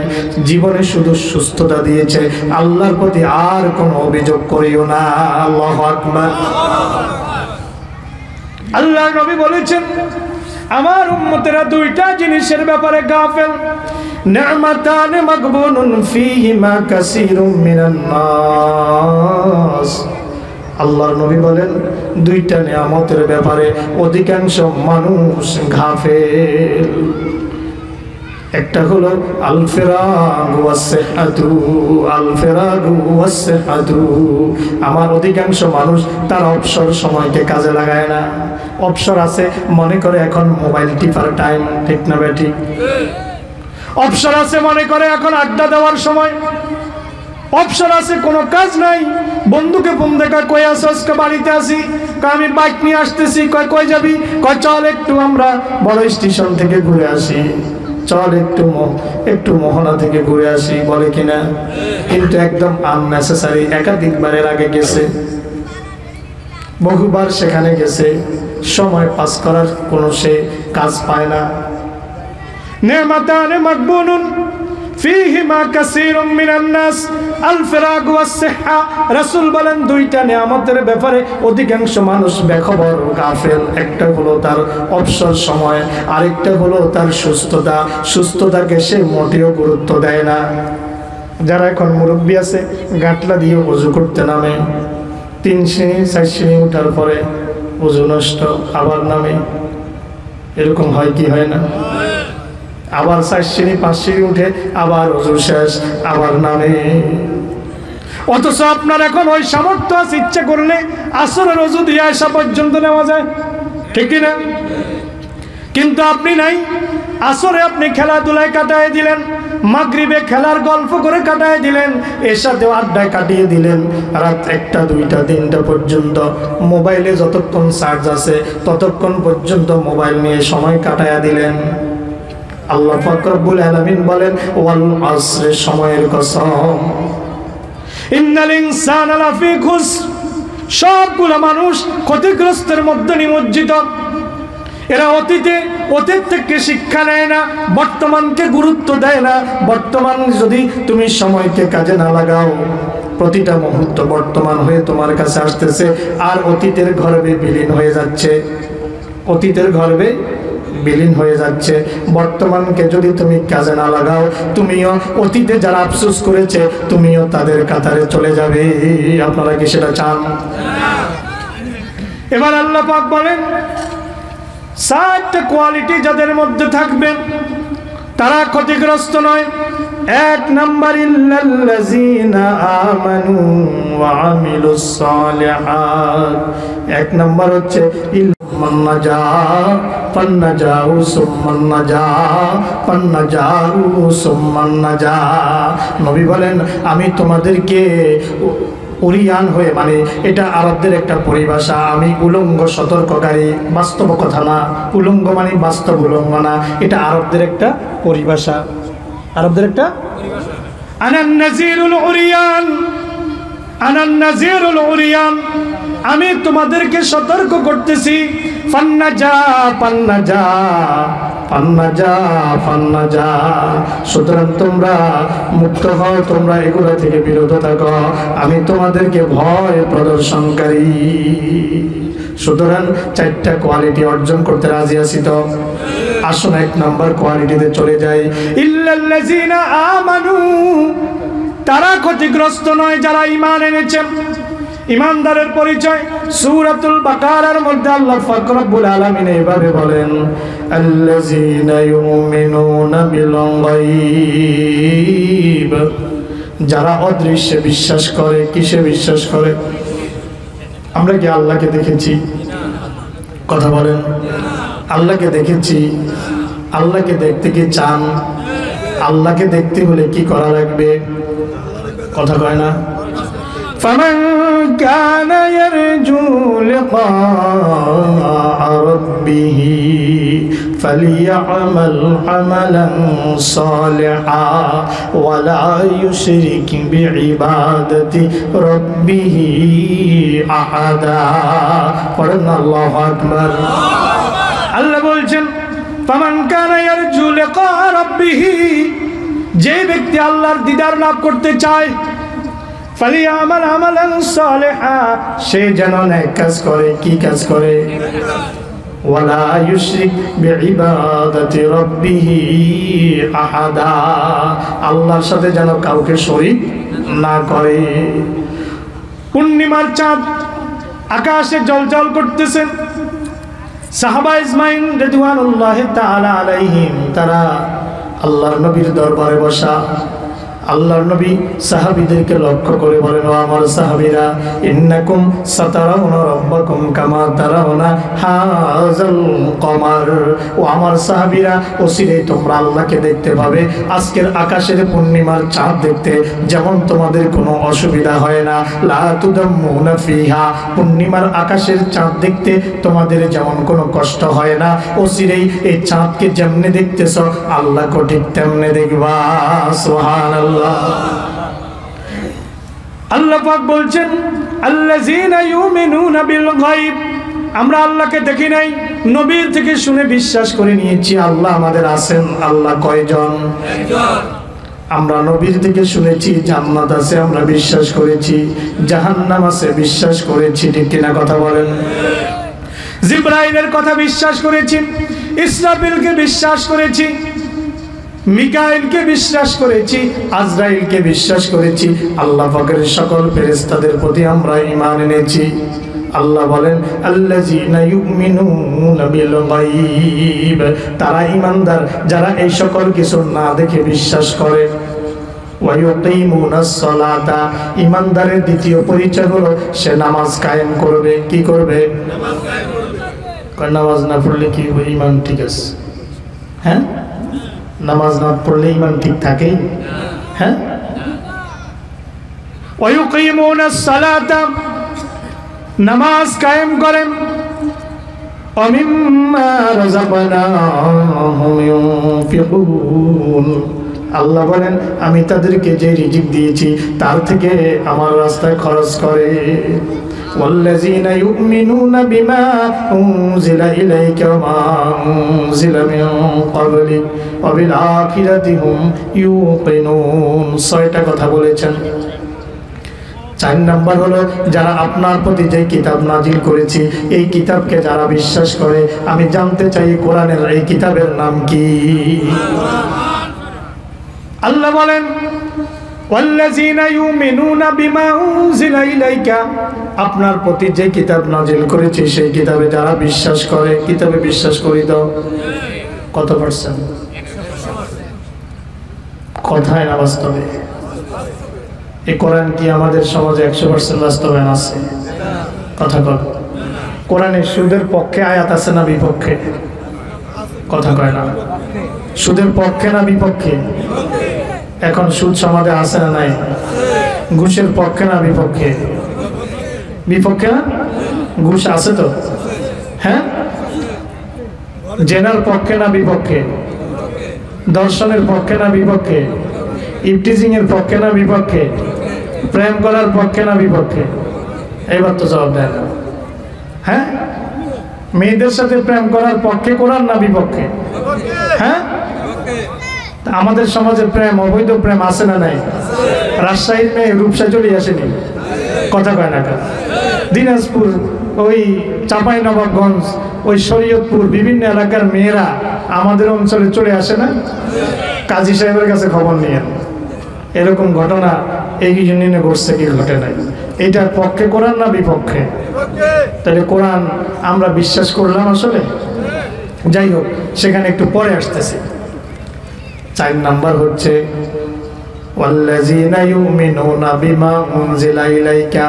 জীবনে শুধু সুস্থতা দিয়েছে, আল্লাহর প্রতি আর কোনো অভিযোগ করিও না। আল্লাহু আকবার। আল্লাহ নবী বলেছেন, আমার উম্মতেরা দুইটা জিনিসের ব্যাপারে গাফেল, নি'মাতান মাগবুনুন ফীহিমা কাসীরুম মিনান নাস। আল্লাহর নবী বলেন, দুইটা নিয়ামতের ব্যাপারে অধিকাংশ মানুষ গাফেল। একটা হলো আল ফিরাগু ওয়াস সিহহাতু, আল ফিরাগু ওয়াস সিহহাতু। আমার অধিকাংশ মানুষ তার অবসর সময়কে কাজে লাগায় না। অবসর আছে মনে করে এখন মোবাইল টিপার টাইম, ঠিক না বেটি? অবসর আছে মনে করে এখন আড্ডা দেওয়ার সময়। অবসর আছে কোনো কাজ নাই, বন্ধুকে ফোন দেখা, কই আসছ? বাড়িতে আসি। আমি বাইক নিয়ে আসতেছি। কই যাবি? চল একটু আমরা বড় স্টেশন থেকে ঘুরে আসি, চল একটু মোহনা থেকে ঘুরে আসি, বলে কিনা? কিন্তু একদম আননেসেসারি। একাধিকবারের আগে গেছে, বহুবার সেখানে গেছে, সময় পাস করার কোনো সে কাজ পায় না। নি'মাতান মাগবুনুন ফীহিমা কাসীরুম মিনান নাস আল ফিরাগ ওয়াস সিহহা। রাসূল বলেন, দুইটা নিয়ামতের ব্যাপারে অধিকাংশ মানুষ বেখবর, গাফেল। একটা হলো তার অবসর সময়, আরেকটা হলো তার সুস্থতা। সুস্থতাকে সে মোটেও গুরুত্ব দেয় না। যারা এখন মুরব্বী আছে, গাঁটলা দিয়ে ওযু করতে নামে, 3 সিঁড়ি 4 সিঁড়ি ওঠার পরে ওযু নষ্ট, আবার নামে। এরকম হয় কি হয় না? আবার 4 সিঁড়ি 5 সিঁড়ি উঠে আবার ওযু শেষ, আবার নামে। অথচ আপনার এখন ওই সামর্থ্য আছে, ইচ্ছা করলে আসরের ওযু দিয়ে আসা পর্যন্ত নেওয়া যায়, ঠিক না? কিন্তু আপনি নাই। আসরে আপনি খেলাধুলায় কাটায় দিলেন, মাগরিবে খেলার গল্প করে কাটায় দিলেন, এশাতে আড্ডায় কাটিয়ে দিলেন, রাত 1টা 2টা 3টা পর্যন্ত মোবাইলে যতক্ষণ চার্জ আছে ততক্ষণ পর্যন্ত মোবাইল নিয়ে সময় কাটায় দিলেন। আল্লাহ পাক রব্বুল আলামিন বলেন, ওয়াল আসর, সময়ের কসম, ইন্নাল ইনসানা লাফি খুসর, সবগুলো মানুষ ক্ষতিগ্রস্তের মধ্যে নিমজ্জিত। এরা অতীত থেকে শিক্ষা নেয় না, বর্তমানকে গুরুত্ব দেয় না। বর্তমান যদি তুমি সময়কে কাজে না লাগাও, প্রতিটা মুহূর্ত বর্তমান হয়ে তোমার কাছে আসতেছে আর অতীতের গর্ভে বিলীন হয়ে যাচ্ছে, অতীতের গর্ভে বিলীন হয়ে যাচ্ছে। বর্তমানকে যদি তুমি কাজে না লাগাও, তুমিও অতীতে যারা আফসোস করেছে তুমিও তাদের কাতারে চলে যাবে। আপনারা কি সেটা চান? এবার আল্লাহ পাক বলেন, 7টা কোয়ালিটি যাদের মধ্যে থাকবে তারা ক্ষতিগ্রস্ত নয়। 1 নাম্বার, ইল্লাল্লাযীনা আমানু ওয়া আমিলুস সালিহাত। 1 নাম্বার হচ্ছে ইল্লামান নাজা ফান্নাজাউ সুম্মান নাজা ফান্নাজাউ সুম্মান নাজা। নবী বলেন, আমি তোমাদেরকে উরিয়ান হয়ে, মানে এটা আরবদের একটা পরিভাষা, আমি উলঙ্গ সতর্ককারী, বাস্তব কথা না। উলঙ্গ মানে বাস্তব, উলঙ্গ না, এটা আরবদের একটা পরিভাষা, আরবদের একটা পরিভাষা। আনান নাযীরুল উরিয়ান, আনান নাযীরুল উরিয়ান, আমি তোমাদেরকে সতর্ক করতেছি। ফান্নাজা ফান্নাজা ফান্নাজা ফান্নাজা, সুতরাং তোমরা মুক্ত হও, তোমরা এগুলো থেকে বিরত থাকো, আমি তোমাদেরকে ভয় প্রদর্শনকারী। সুতরাং 4টা কোয়ালিটি অর্জন করতে রাজি আছি তো? আসুন 1 নাম্বার কোয়ালিটিতে চলে যাই। ইল্লাল্লাযীনা আমানু, তারা ক্ষতিগ্রস্ত নয় যারা ঈমান এনেছেন। ঈমানদারের পরিচয় সূরাতুল বাকারার মধ্যে আল্লাহ পাক রব্বুল আলামিন এভাবে বলেন, আল্লাযীনা ইউমিনুনা বিল গায়ব, যারা অদৃশ্যে বিশ্বাস করে। কিসে বিশ্বাস করে? আমরা কি আল্লাহকে দেখেছি? কথা বলেন। আল্লাহকে দেখেছি? আল্লাহকে দেখতে কি চান? আল্লাহকে দেখতে হলে কি করা লাগবে? কথা কয় না? فمن كان يرجو لقاء ربه فليعمل عملا صالحا ولا يشرك بعبادة ربه أحدا। পড়েন আল্লাহু আকবার। আল্লাহ বলছেন, ফামান কানা ইয়ারজু লিকা রাব্বিহি, যে ব্যক্তি আল্লাহর দিদার লাভ করতে চায়, ফালিয়ামাল আমালান সালিহা, সে যেন নেক কাজ করে। কি কাজ করে? ওয়ালা ইউশরিক বিইবাদাতি রাব্বিহি আহাদা, আল্লাহর সাথে যেন কাউকে শরীক না করে। পূর্ণিমার চাঁদ আকাশে জ্বলজ্বল করতেছে। সাহাবা ইজমাইন রাদিয়াল্লাহু তাআলা আলাইহিম, তারা আল্লাহর নবীর দরবারে বসা। আল্লাহর নবী সাহাবীদেরকে লক্ষ্য করে বলেন, ও আমার সাহাবীরা, ইন্নাকুম সাতারাউনা রাব্বাকুম কামা তারাউনা হাযাল কমার। ও আমার সাহাবীরা, অচিরেই তোমরা আল্লাহকে দেখতে পাবে আজকের আকাশের পূর্ণিমার চাঁদ দেখতে যেমন তোমাদের কোনো অসুবিধা হয় না। লা তুদাম্মুনা ফিহা, পূর্ণিমার আকাশের চাঁদ দেখতে তোমাদের যেমন কোনো কষ্ট হয় না, অচিরেই এই চাঁদকে যেমনে দেখতেছ আল্লাহকে ঠিক তেমনে দেখবা। সুবহানাল্লাহ। আল্লাহ পাক বলছেন, আল্লাযীনা ইউমিনুনা বিল গায়ব, আমরা আল্লাহকে দেখি নাই, নবীর থেকে শুনে বিশ্বাস করে নিয়েছি আল্লাহ আমাদের আছেন। আল্লাহ কয়জন? একজন। আমরা নবীর থেকে শুনেছি জান্নাত আছে, আমরা বিশ্বাস করেছি, জাহান্নাম আছে বিশ্বাস করেছি। ঠিক কিনা কথা বলেন? জিবরাইলের কথা বিশ্বাস করেছি, ইসরাফিলকে বিশ্বাস করেছি, মিকাইলকে বিশ্বাস করেছি, আজরাইলকে বিশ্বাস করেছি। আল্লাহ পাকের সকল ফেরেশতাদের প্রতি আমরা ঈমান এনেছি। আল্লাহ বলেন, আল্লাযীনা ইউমিনুনা বিল গায়ব, তারা ঈমানদার যারা এই সকল কিছু না দেখে বিশ্বাস করে। ওয়া ইউকিমুনাস সালাতা, ঈমানদারের দ্বিতীয় পরিচয় হলো সে নামাজ কায়েম করবে। কি করবে? নামাজ কায়েম করবে। নামাজ না পড়লে কি ঈমান ঠিক আছে? হ্যাঁ, নামাজ না পড়লে ঈমান ঠিক থাকে? হ্যাঁ। ওয়া ইউকিমুনাস সালাতা, নামাজ কায়েম করেন। ওয়া মিম্মা রাযাকনাহুম ইউনফিকুন, আল্লাহ বলেন আমি তাদেরকে যে রিজিক দিয়েছি তার থেকে আমার রাস্তায় খরচ করে। ওয়াল্লাযীনা ইউমিনুনা বিমা উনজিলা ইলাইকা ওয়া উনজিলা মিন ক্বাবলিক ওয়া বিল আখিরাতি হুম ইউকিনুন। 6টা কথা বলেছেন। 4 নাম্বার হলো যারা আপনার প্রতি যে কিতাব নাজিল করেছি এই কিতাবকে যারা বিশ্বাস করে। আমি জানতে চাই কোরআনের এই কিতাবের নাম কি? আল্লাহ বলেন, ওয়াল্লাযীনা ইউমিনুনা বিমা উনজিলা ইলাইকা, আপনার প্রতি যে কিতাব নাজিল করেছি সেই কিতাবে যারা বিশ্বাস করে। কিতাবে বিশ্বাস করি তো কত পার্সেন্ট? 100%। কথায় না বাস্তবে? এই কোরআন কি আমাদের সমাজে 100% বাস্তবায়ন আছে? কথা কর। কোরআনে সুদের পক্ষে আয়াত আছে না বিপক্ষে? কথা কয় না। সুদের পক্ষে না বিপক্ষে? এখন সুদ সমাজে আছে না নাই? ঘুষের পক্ষে না বিপক্ষে? বিপক্ষে না? ঘুষ আছে তো? হ্যাঁ। জেনার পক্ষে না বিপক্ষে? দর্শনের পক্ষে না বিপক্ষে? ইফটিজিং এর পক্ষে না বিপক্ষে? প্রেম করার পক্ষে না বিপক্ষে? এবার তো জবাব দেয় না। হ্যাঁ, মেয়েদের সাথে প্রেম করার পক্ষে কোরআন না বিপক্ষে? হ্যাঁ। আমাদের সমাজে প্রেম, অবৈধ প্রেম আছে না নাই? রাজশাহীর মেয়ে রূপসা চলে আসেনি? কথা কয় না কেন? দিনাজপুর, ওই চাঁপাইনবাবগঞ্জ, ওই শরীয়তপুর, বিভিন্ন এলাকার মেয়েরা আমাদের অঞ্চলে চলে আসে না? কাজী সাহেবের কাছে খবর নিয়ে এরকম ঘটনা এই জন্য ঘটছে কি ঘটে নাই? এটার পক্ষে কোরআন না বিপক্ষে? তাহলে কোরআন আমরা বিশ্বাস করলাম আসলে? যাই হোক, সেখানে একটু পরে আসতেছে। 4 নাম্বার হচ্ছে ওয়াল্লাযীনা ইউমিনুনা বিমা উনজিলা ইলাইকা,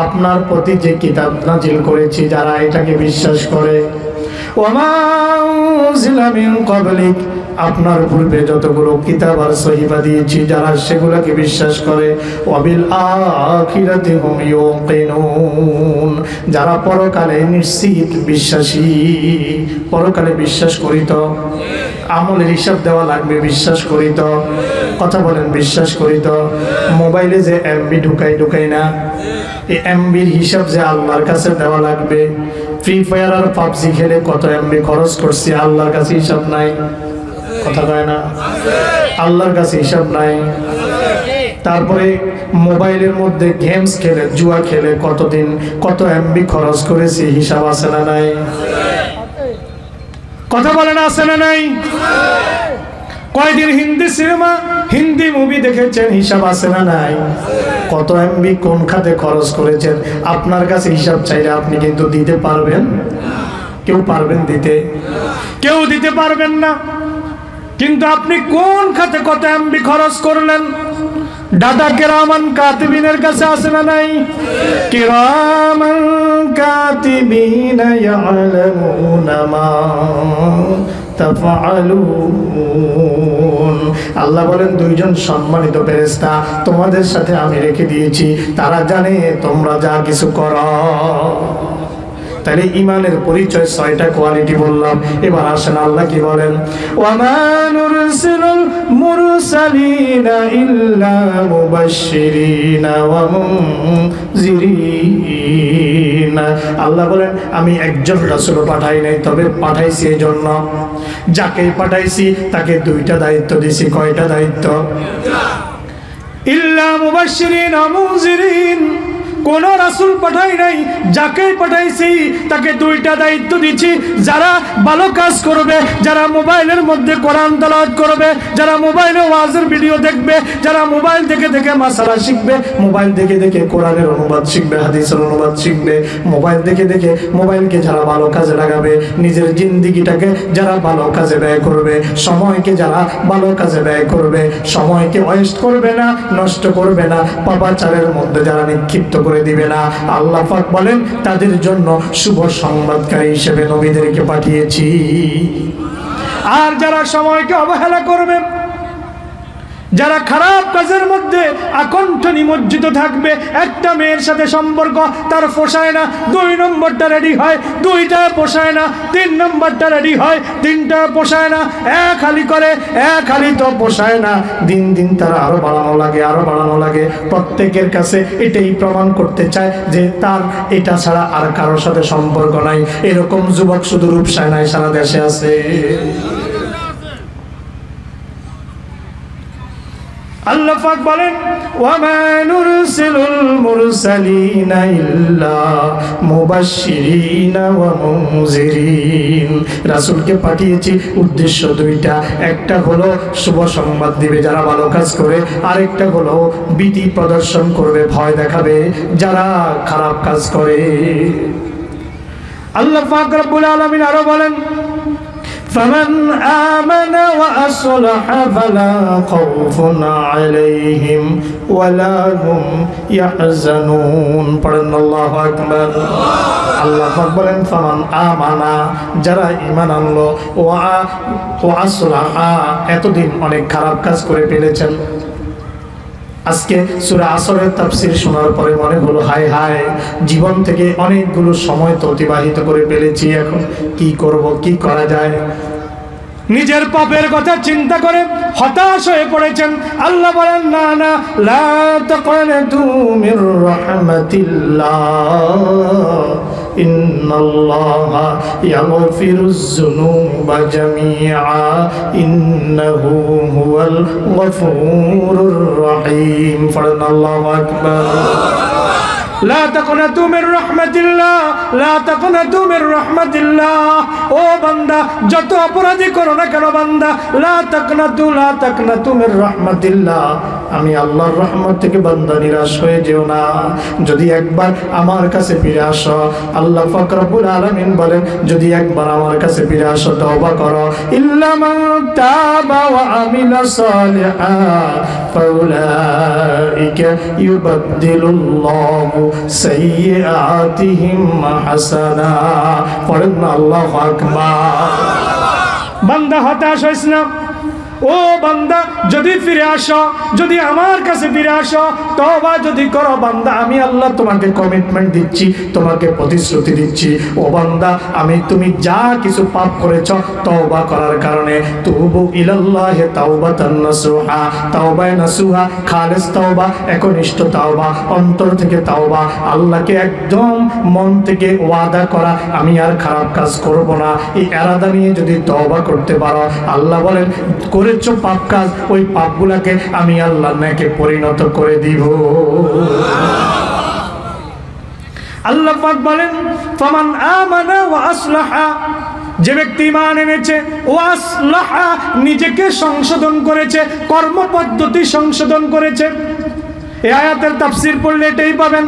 আপনার প্রতি যে কিতাব নাজিল করেছি যারা এটাকে বিশ্বাস করে। ওয়া মা উনজিলা মিন ক্বাবলিক, আপনার পূর্বে যতগুলো কিতাব আর সহিফা দিয়েছি যারা সেগুলোকে বিশ্বাস করে, ওয়াবিল আখিরাতি হুম ইউকিনুন, যারা পরকালে নিশ্চিত বিশ্বাসী। পরকালে বিশ্বাস করি তো, আমলের হিসাব দেওয়া লাগবে, বিশ্বাস করি তো, কথা বলেন বিশ্বাস করি তো। মোবাইলে যে এমবি ঢুকাই না, এই এমবির হিসাব যে আল্লাহর কাছে দেওয়া লাগবে। ফ্রি ফায়ার আর পাবজি খেলে কত এমবি খরচ করছি, আল্লাহর কাছে হিসাব নাই, কথা কয় না, আল্লাহর কাছে হিসাব নাই। তারপরে মোবাইলের মধ্যে গেমস খেলে, জুয়া খেলে কতদিন কত এমবি খরচ করেছি, হিসাব আছে না নাই, কথা বলেন আছে না নাই। কয়দিন হিন্দি সিনেমা হিন্দি মুভি দেখেছেন, হিসাব আছে না নাই। কত এমবি কোন খাতে খরচ করেছেন, আপনার কাছে হিসাব চাইলে আপনি কিন্তু দিতে পারবেন? কেউ পারবেন দিতে? কেউ দিতে পারবেন না। কিন্তু আপনি কোন খাতে কত এমবি খরচ করলেন, ডাটা কিরামান কাতিবিনের কাছে আছে না নাই? কিরামান কাতিবিনা ইয়ালামুনা মা তাফআলুন। আল্লাহ বলেন দুইজন সম্মানিত ফেরেশতা তোমাদের সাথে আমি রেখে দিয়েছি, তারা জানে তোমরা যা কিছু করো। তাহলে ইমানের পরিচয় 6টা কোয়ালিটি বললাম। এবার আসেন আল্লাহ কি বলেন, ওয়ামা নুরসিলুল মুরসালিনা ইল্লা মুবাশশিরিনা ওয়া মুনজিরিন। আল্লাহ বলেন আমি একজন রাসূল পাঠাই নাই, তবে পাঠাইছি এই জন্য, যাকে পাঠাইছি তাকে 2টা দায়িত্ব দিয়েছি। কয়টা দায়িত্ব? ইল্লা মুবাশশিরিন ওয়া মুনজিরিন। কোন রাসূল পাঠাই নাই, যাকে পাঠাইছি তাকে 2টা দায়িত্ব দিচ্ছি। যারা ভালো কাজ করবে, যারা মোবাইলের মধ্যে কোরআন তেলাওয়াত করবে, যারা মোবাইলে ওয়াজের ভিডিও দেখবে, যারা মোবাইল দেখে দেখে মাসালা শিখবে, মোবাইল দেখে দেখে কোরআনের অনুবাদ শিখবে, হাদিসের অনুবাদ শিখবে, মোবাইল দেখে দেখে মোবাইলকে যারা ভালো কাজে লাগাবে, নিজের জিন্দেগিটাকে যারা ভালো কাজে ব্যয় করবে, সময়কে যারা ভালো কাজে ব্যয় করবে, সময়কে ওয়েস্ট করবে না, নষ্ট করবে না, পাপাচারের মধ্যে যারা নিক্ষিপ্ত করে দিবে না, আল্লাহ পাক বলেন তাদের জন্য শুভ সংবাদকারী হিসেবে নবীদেরকে পাঠিয়েছি। আর যারা সময়কে অবহেলা করবে, যারা খারাপ কাজের মধ্যে আকণ্ঠ নিমজ্জিত থাকবে, একটা মেয়ের সাথে সম্পর্ক তার পোষায় না, 2 নম্বরটা রেডি হয়, 2টা পোষায় না, 3 নম্বরটা রেডি হয়, 3টা পোষায় না, এক হালি করে, এক হালি তো পোষায় না, দিন দিন তারা আরো বাড়ানো লাগে, আরো বাড়ানো লাগে। প্রত্যেকের কাছে এটাই প্রমাণ করতে চায় যে তার এটা ছাড়া আর কারোর সাথে সম্পর্ক নাই। এরকম যুবক শুধু রূপসায় নাই, সারা দেশে আছে। আল্লাহ পাক বলেন ওয়ামা নুরসিলুল মুরসালিনা ইল্লা মুবাশশিরিনা ওয়া মুনজিরিন। রাসূলকে পাঠিয়েছি উদ্দেশ্য 2টা, একটা হলো শুভ সংবাদ দিবে যারা ভালো কাজ করে, আরেকটা হলো ভীতি প্রদর্শন করবে, ভয় দেখাবে যারা খারাপ কাজ করে। আল্লাহ পাক রব্বুল আলামিন আরো বলেন فمن آمن وأصلح فلا خوف عليهم ولا هم يحزنون। পড়েন আল্লাহু আকবার। আল্লাহ পাক বলেন ফামান আমানা, যারা ঈমান আনলো, ওয়া আসলাহা, এতদিন অনেক খারাপ কাজ করে ফেলেছেন। আজকে সূরা আসরের তাফসীর শোনার পরে মনে হলো হায় হায়, জীবন থেকে অনেকগুলো সময় তো অতিবাহিত করে ফেলেছি, এখন কি করব, কি করা যায়। নিজের পাপের কথা চিন্তা করে হতাশ হয়ে পড়েছেন। আল্লাহ বলেন না না, লা তাকনাতু মির রাহমাতিল্লাহ, ইন্নাল্লাহা ইয়াগফিরুজ যুনুবা জামিআ ইন্নাহু হুয়াল গফুরুর রহিম। পড়েন আল্লাহু আকবার। লা তাকনাতু মির রাহমাতিল্লাহ, লা তাকনাতু মির রাহমাতিল্লাহ। ও বান্দা, যত অপরাধী করো না কেন বান্দা, লা তাকনাতু মির রাহমাতিল্লাহ, আমি আল্লাহর রহমত থেকে বান্দা নিরাশ হয়ে যেও না। যদি একবার আমার কাছে ফিরে আসো, আল্লাহ পাক রব্বুল আলামিন বলেন যদি একবার আমার কাছে ফিরে আসো, তওবা করো, ইল্লা মান তাবা ওয়া আমিলা সালিহান ফাউলাইকা ইউবাদদিলুল্লাহু সাইয়্যাতিহিম হাসানাত। পড়েন আল্লাহু আকবার। বান্দা হতাশ হইস না, ও বান্দা, যদি ফিরে আসো, যদি আমার কাছে ফিরে আসো, তওবা যদি করো বান্দা, আমি আল্লাহ তোমাকে কমিটমেন্ট দিচ্ছি, তোমাকে প্রতিশ্রুতি দিচ্ছি, ও বান্দা, আমি তুমি যা কিছু পাপ করেছ তওবা করার কারণে, তুবু ইলাল্লাহি তাওবাতান নাসুহা, তাওবায়ে নাসুহা, খালেস তাওবা, একনিষ্ঠ তাওবা, অন্তর থেকে তাওবা, আল্লাহকে একদম মন থেকে ওয়াদা করা, আমি আর খারাপ কাজ করব না, এই ইরাদা নিয়ে যদি তওবা করতে পারো, আল্লাহ বলেন করেছো পাপ কাজ, ওই পাপগুলাকে আমি আল্লাহ নাকি পরিণত করে দিব। আল্লাহ পাক বলেন ফামান আমানা ওয়া আসলাহা, যে ব্যক্তি ঈমান এনেছে, ওয়া আসলাহা, নিজেকে সংশোধন করেছে, কর্মপদ্ধতি সংশোধন করেছে। এই আয়াতের তাফসীর পড়লে এটাই পাবেন।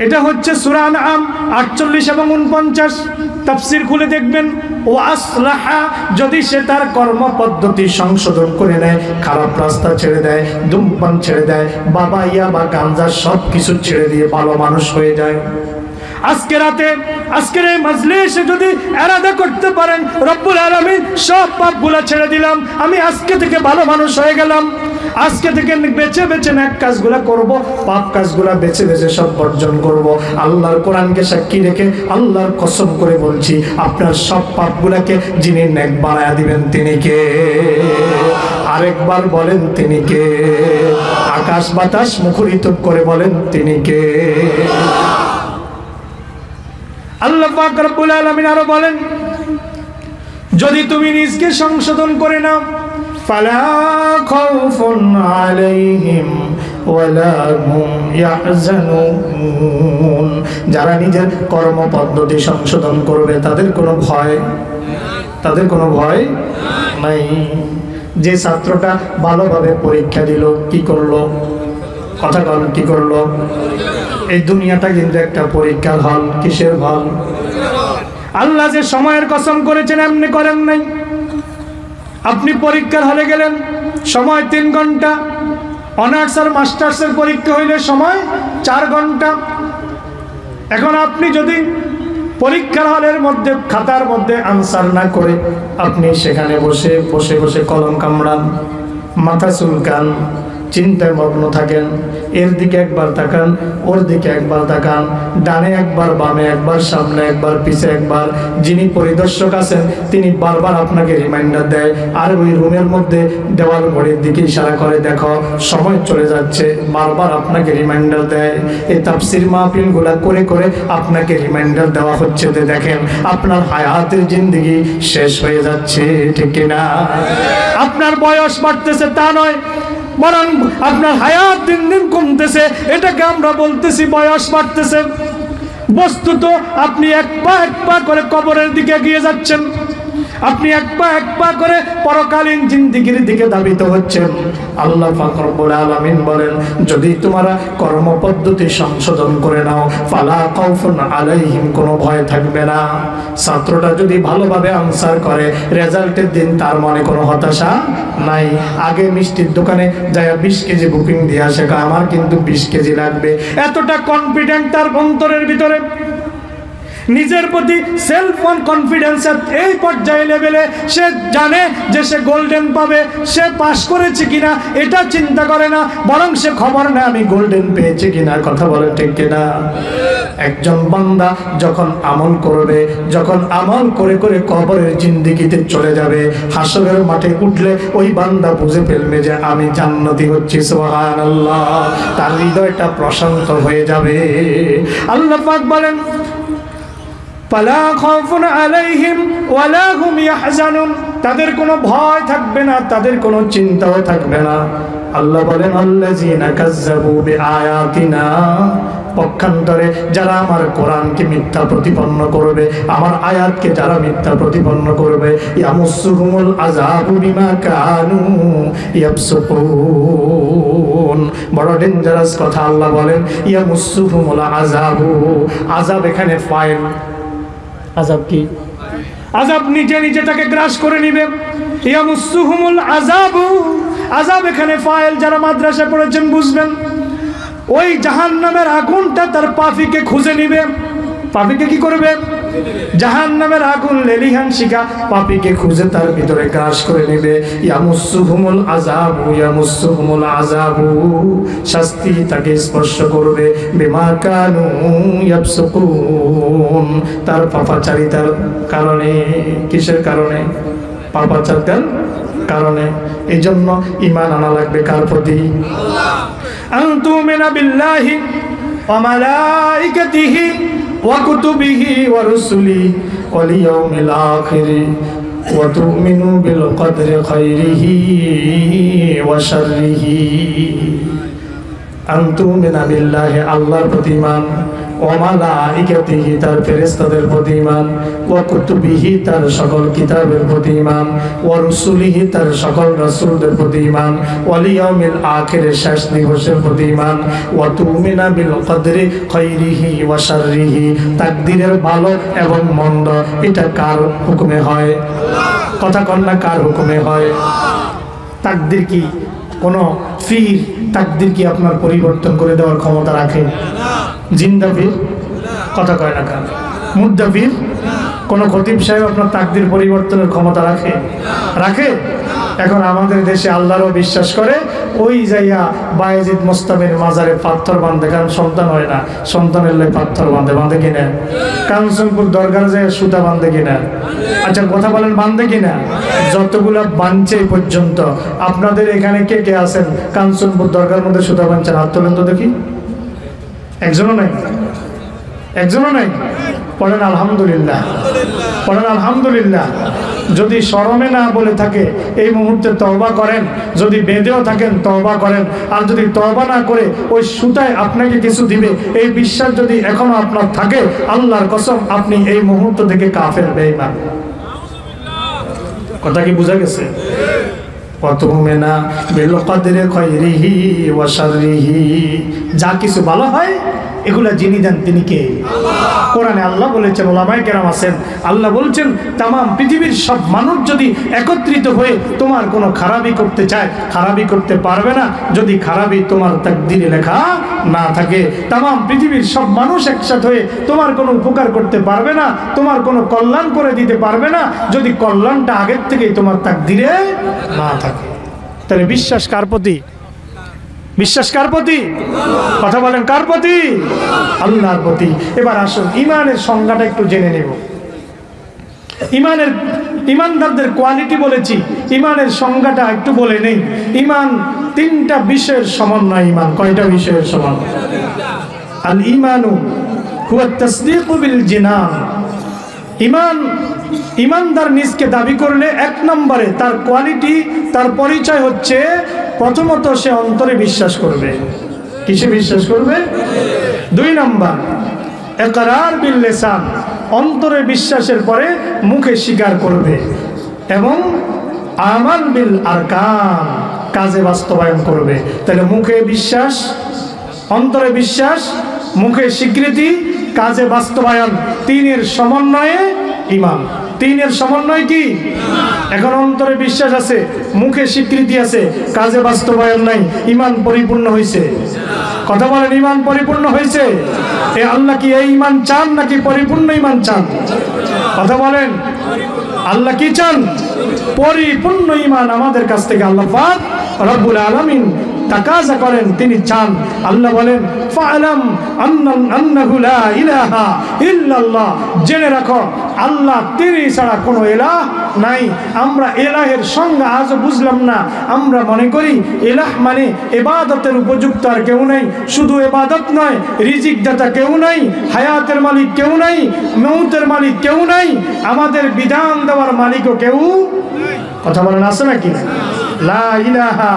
এটা হচ্ছে সূরা আনআম 48 এবং 49, তাফসীর খুলে দেখবেন। ও আসলাহা, যদি সে তার কর্মপদ্ধতি সংশোধন করে নেয়, খারাপ রাস্তা ছেড়ে দেয়, ধূমপান ছেড়ে দেয়, বাবা ইয়া বা গাঞ্জা সব কিছু ছেড়ে দিয়ে ভালো মানুষ হয়ে যায়। আজকে রাতে, আজকের এই মাজলিসে যদি ইরাদা করতে পারেন রব্বুল আলামিন সব পাপগুলো ছেড়ে দিলাম, আমি আজকে থেকে ভালো মানুষ হয়ে গেলাম, আজকে থেকে বেছে বেছে নেক কাজগুলো করব, পাপ কাজগুলো বেছে বেছে সব বর্জন করব, আল্লাহর কোরআনকে সাক্ষী রেখে আল্লাহর কসম করে বলছি, আপনার সব পাপগুলোকে যিনি নেক বানায়া দিবেন তিনি কে? আরেকবার বলেন তিনি কে? আকাশ বাতাস মুখরিত করে বলেন তিনি কে? আল্লাহ পাক রব্বুল আলামিন আরো বলেন, যদি তুমি নিজকে সংশোধন করে নাও, ফালা খাউফুন আলাইহিম ওয়ালা হুম ইয়াহজানুন, যারা নিজের কর্মপদ্ধতি সংশোধন করবে তাদের কোনো ভয়, তাদের কোনো ভয় নাই। যে ছাত্রটা ভালোভাবে পরীক্ষা দিল, কি করলো? কথা বল, কি করলো? এই দুনিয়াটা কিন্তু একটা পরীক্ষার হল। কিসের হল? আল্লাহ যে সময়ের কসম করেছেন এমনি করেন নাই। আপনি পরীক্ষার হলে গেলেন, সময় 3 ঘন্টা, অনার্স আর মাস্টার্সের পরীক্ষা হইলে সময় 4 ঘন্টা। এখন আপনি যদি পরীক্ষার হলের মধ্যে খাতার মধ্যে আনসার না করে আপনি সেখানে বসে বসে বসে কলম কামড়ান, মাথা চুলকান, চিন্তায় মগ্ন থাকেন, এর দিকে একবার তাকান, ওর দিকে একবার তাকান, ডানে একবার, বামে একবার, সামনে একবার, পিছে একবার, যিনি পরিদর্শক আছেন তিনি বারবার আপনাকে রিমাইন্ডার দেয়, আর ওই রুমের মধ্যে দেওয়াল ঘড়ির দিকে ইশারা করে, দেখো সময় চলে যাচ্ছে, বারবার আপনাকে রিমাইন্ডার দেয়। এই তাফসীর মাহফিলগুলা করে করে আপনাকে রিমাইন্ডার দেওয়া হচ্ছে যে দেখেন আপনার হায়াতের জিন্দেগি শেষ হয়ে যাচ্ছে, ঠিক কিনা? আপনার বয়স বাড়তেছে তা নয়, বরং আপনার হায়াত দিন দিন কমতেছে, এটাকে আমরা বলতেছি বয়স বাড়তেছে। বস্তুত আপনি এক পা করে কবরের দিকে এগিয়ে যাচ্ছেন, আপনি এক পা করে পরকালীন জিন্দেগির দিকে ধাবিত হচ্ছেন। আল্লাহ পাক রব্বুল আলামিন বলেন, যদি তোমরা কর্মপদ্ধতি সংশোধন করে নাও, ফালা খাউফুন আলাইহিম, কোনো ভয় থাকবে না। ছাত্রটা যদি ভালোভাবে আনসার করে, রেজাল্টের দিন তার মনে কোনো হতাশা নাই। আগে মিষ্টির দোকানে যায় 20 কেজি বুকিং দিয়ে আসে, আমার কিন্তু 20 কেজি লাগবে, এতটা কনফিডেন্ট তার অন্তরের ভিতরে। নিজের প্রতি সেলফ কনফিডেন্সের এই পর্যায়ে লেভেলে সে জানে যে সে গোল্ডেন পাবে, সে পাস করেছে কিনা এটা চিন্তা করে না, বরং সে খবর নেয় আমি গোল্ডেন পেয়েছি কিনা। কথা বলে ঠিক কিনা? একজন বান্দা যখন আমল করবে, যখন আমল করে করে কবরের জিন্দেগিতে চলে যাবে, হাসরের মাঠে উঠলে ওই বান্দা বুঝে ফেলবে যে আমি জান্নাতি হচ্ছি, সুবহানাল্লাহ, তার হৃদয়টা প্রশান্ত হয়ে যাবে। আল্লাহ পাক বলেন, ফালা খাউফুন আলাইহিম ওয়ালা হুম ইয়াহজানুন, তাদের কোনো ভয় থাকবে না, তাদের কোনো চিন্তাও থাকবে না। আল্লাহ বলেন, আল্লাযীনা কাযযাবু বিআয়াতিনা, পক্ষান্তরে যারা আমার কোরআনকে মিথ্যা প্রতিপন্ন করবে, আমার আয়াতকে যারা মিথ্যা প্রতিপন্ন করবে, ইয়ামুসসুহুমুল আযাবু বিমা কানু ইয়াফসুকুন। বড় ডেঞ্জারাস কথা আল্লাহ বলেন, ইয়ামুসসুহুমুল আযাবু, আযাব এখানে ফাইল। আযাব কি? আযাব নিজে নিজে তাকে গ্রাস করে নিবে। ইয়ামুসসুহুমুল আযাবু, আযাব এখানে ফাইল। যারা মাদ্রাসা পড়েছেন বুঝবেন, ওই জাহান্নামের আগুনটা তার পাফিকে খুঁজে নিবে। পাফিকে কি করবে? জাহান্নামের আগুন লেলিহান শিখা পাপীকে খুঁজে তার ভিতরে গ্রাস করে নেবে। ইয়ামুসুহুমুল আযাবু ইয়ামুসুহুমুল আযাবু, শাস্তি তাকে স্পর্শ করবে। বিমা কানু ইয়াফসুকুন, তার পাপাচারিতার কারণে। কিসের কারণে? পাপাচারিতার কারণে। এই জন্য ঈমান আনা লাগবে কার প্রতি? আনতুমিনা বিল্লাহি ওয়া মালাইকাতিহি ওয়া কুতুবিহি ওয়া রুসুলিহি ওয়াল ইয়াউমিল আখিরি ওয়া তুমিনু বিল কদরি খাইরিহি ওয়া শাররিহি। আনতুমিনা বিল্লাহি, আল্লাহর প্রতি ঈমান, ওয়া মালাইকাতিহি, তার ফেরেশতাদের প্রতি ঈমান, ওয়া কুতুবিহি, তার সকল কিতাবের প্রতি ঈমান, ওয়া রুসুলিহি, তার সকল রাসূলদের প্রতি ঈমান, ওয়াল ইয়াউমিল আখির, শেষ দিবসের প্রতি ঈমান, ওয়া তুমিনা বিল কদরি খাইরিহি ওয়া শাররিহি, তাকদীরের ভালো এবং মন্দ এটা কার হুকুমে হয়? কথা কন না, কার হুকুমে হয়? তাকদীর কি কোন ফির তাকদীর কি আপনার পরিবর্তন করে দেওয়ার ক্ষমতা রাখে? জিন্দা পীর? কথা কয় না কেন? মুর্দা পীর? কোন খতিব সাহেব আপনার তাকদীর পরিবর্তনের ক্ষমতা রাখে? রাখে? এখন আমাদের দেশে আল্লাহরও বিশ্বাস করে, ওই যাইয়া বায়েজিদ মোস্তামের মাজারে পাথর বাঁধে, কারণ সন্তান হয় না, সন্তানের লাই পাথর বাঁধে কিনা? কাঞ্চনপুর দরগার যায় সুতা বাঁধে কিনা? আচ্ছা কথা বলেন, বাঁধে কিনা? যতগুলা বাঁধছে পর্যন্ত, আপনাদের এখানে কে কে আছেন কাঞ্চনপুর দরগার মধ্যে সুতা বাঁধছেন? হাত তোলেন তো দেখি। একজনও নাই? একজনও নাই? পড়েন আলহামদুলিল্লাহ, পড়েন আলহামদুলিল্লাহ। যদি শরমে না বলে থাকে এই মুহূর্তে তওবা করেন, যদি বেঁধেও থাকেন তওবা করেন, আর যদি তওবা না করে ওই সুতায় আপনাকে কিছু দিবে এই বিশ্বাস যদি এখনো আপনার থাকে, আল্লাহর কসম আপনি এই মুহূর্ত থেকে কাফের, বেঈমান। কথা কি বোঝা গেছে? ওয়াতুমিনা বিল কদরি খাইরিহি ওয়া শাররিহি, যা কিছু ভালো হয় এগুলা যিনি দেন তিনি কে? কোরআনে আল্লাহ বলেছেন, ওলামায়ে কেরাম আছেন, আল্লাহ বলছেন তাম পৃথিবীর সব মানুষ যদি একত্রিত হয়ে তোমার কোনো খারাপি করতে চায়, খারাপি করতে পারবে না যদি খারাপি তোমার তাকদীরে লেখা না থাকে। তাম পৃথিবীর সব মানুষ একসাথে হয়ে তোমার কোনো উপকার করতে পারবে না, তোমার কোনো কল্যাণ করে দিতে পারবে না যদি কল্যাণটা আগের থেকেই তোমার তাকদীরে না থাকে। তাহলে বিশ্বাস কার প্রতি? বিশ্বাস কার প্রতি? কথা বলেন, কার প্রতি? আল্লাহর প্রতি। এবার আসুন ঈমানের সংজ্ঞাটা একটু জেনে নেব। ঈমানদারদের কোয়ালিটি বলেছি, ঈমানের সংজ্ঞাটা একটু বলে নেই। ঈমান তিনটা বিষয়ের সমন্বয়। ঈমান কয়টা বিষয়ের সমন্বয়? আল ঈমানু হুয়া তাসদীকু বিল জিনান। ঈমানদার নিজকে দাবি করলে এক নম্বরে তার কোয়ালিটি, তার পরিচয় হচ্ছে প্রথমত সে অন্তরে বিশ্বাস করবে। কিসে বিশ্বাস করবে? দুই নম্বর ইকরার বিল লিসান, অন্তরে বিশ্বাসের পরে মুখে স্বীকার করবে, এবং আমাল বিল আরকান, কাজে বাস্তবায়ন করবে। তাহলে মুখে বিশ্বাস, অন্তরে বিশ্বাস, মুখে স্বীকৃতি, কাজে বাস্তবায়ন, তিনের সমন্বয়ে ঈমান। তিনের সমন্বয় কি? এখন অন্তরে বিশ্বাস আছে, মুখে স্বীকৃতি আছে, কাজে বাস্তবায়ন নাই, ঈমান পরিপূর্ণ হয়েছে? কথা বলেন, ঈমান পরিপূর্ণ হয়েছে? এ আল্লাহ কি এই ঈমান চান নাকি পরিপূর্ণ ঈমান চান? কথা বলেন, আল্লাহ কি চান? পরিপূর্ণ ঈমান আমাদের কাছ থেকে আল্লাহ পাক রব্বুল আলামিন তাকাজা করেন, তিনি চান। আল্লাহ বলেন ফা'লাম আন্নাহু লা ইলাহা ইল্লাল্লাহ, জেনে রাখো আল্লাহ তিনি ছাড়া কোনো ইলাহ নাই। আমরা ইলাহের সংজ্ঞা আজও বুঝলাম না। আমরা মনে করি ইলাহ মানে ইবাদতের উপযুক্ত আর কেউ নাই। শুধু ইবাদত নয়, রিজিক দাতা কেউ নাই, হায়াতের মালিক কেউ নাই, মউতের মালিক কেউ নাই, আমাদের বিধান দেওয়ার মালিকও কেউ। কথা বলেন, আছে নাকি? লা ইলাহা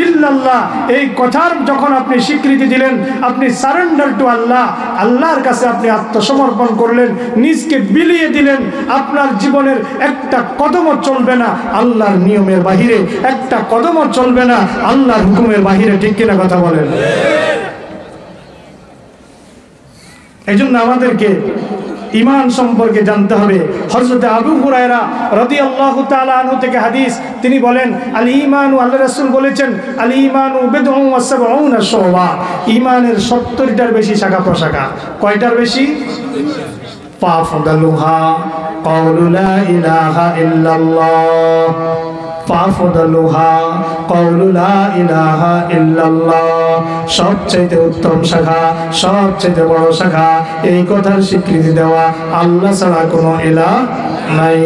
ইল্লাল্লাহ, এই কথার যখন আপনি স্বীকৃতি দিলেন, আপনি সারেন্ডার টু আল্লাহ, আল্লাহর কাছে আপনি আত্মসমর্পণ করলেন, নিজকে বিলিয়ে দিলেন। আপনার জীবনের একটা কদমও চলবে না আল্লাহর নিয়মের বাহিরে, একটা কদমও চলবে না আল্লাহর হুকুমের বাহিরে। ঠিক কিনা কথা বলেন? এই জন্য আমাদেরকে ঈমান সম্পর্কে জানতে হবে। হযরত আবু হুরায়রা রাদিয়াল্লাহু তাআলা আনহু থেকে হাদিস, তিনি বলেন আল ঈমানু, আল্লাহ রাসূল বলেছেন আল ঈমানু বিদউন ওয়া সাবউনা শুবা, ঈমানের 70টার বেশি শাখা প্রশাখা। কয়টার বেশি? ফাফদালুহা কওলু লা ইলাহা ইল্লাল্লাহ, ফাফদালুহা কওলু লা ইলাহা ইল্লাল্লাহ। সবচেয়ে উত্তম শাখা, সবচেয়ে বড় শাখা, এই কথার স্বীকৃতি দেওয়া আল্লাহ ছাড়া কোনো ইলাহ নাই।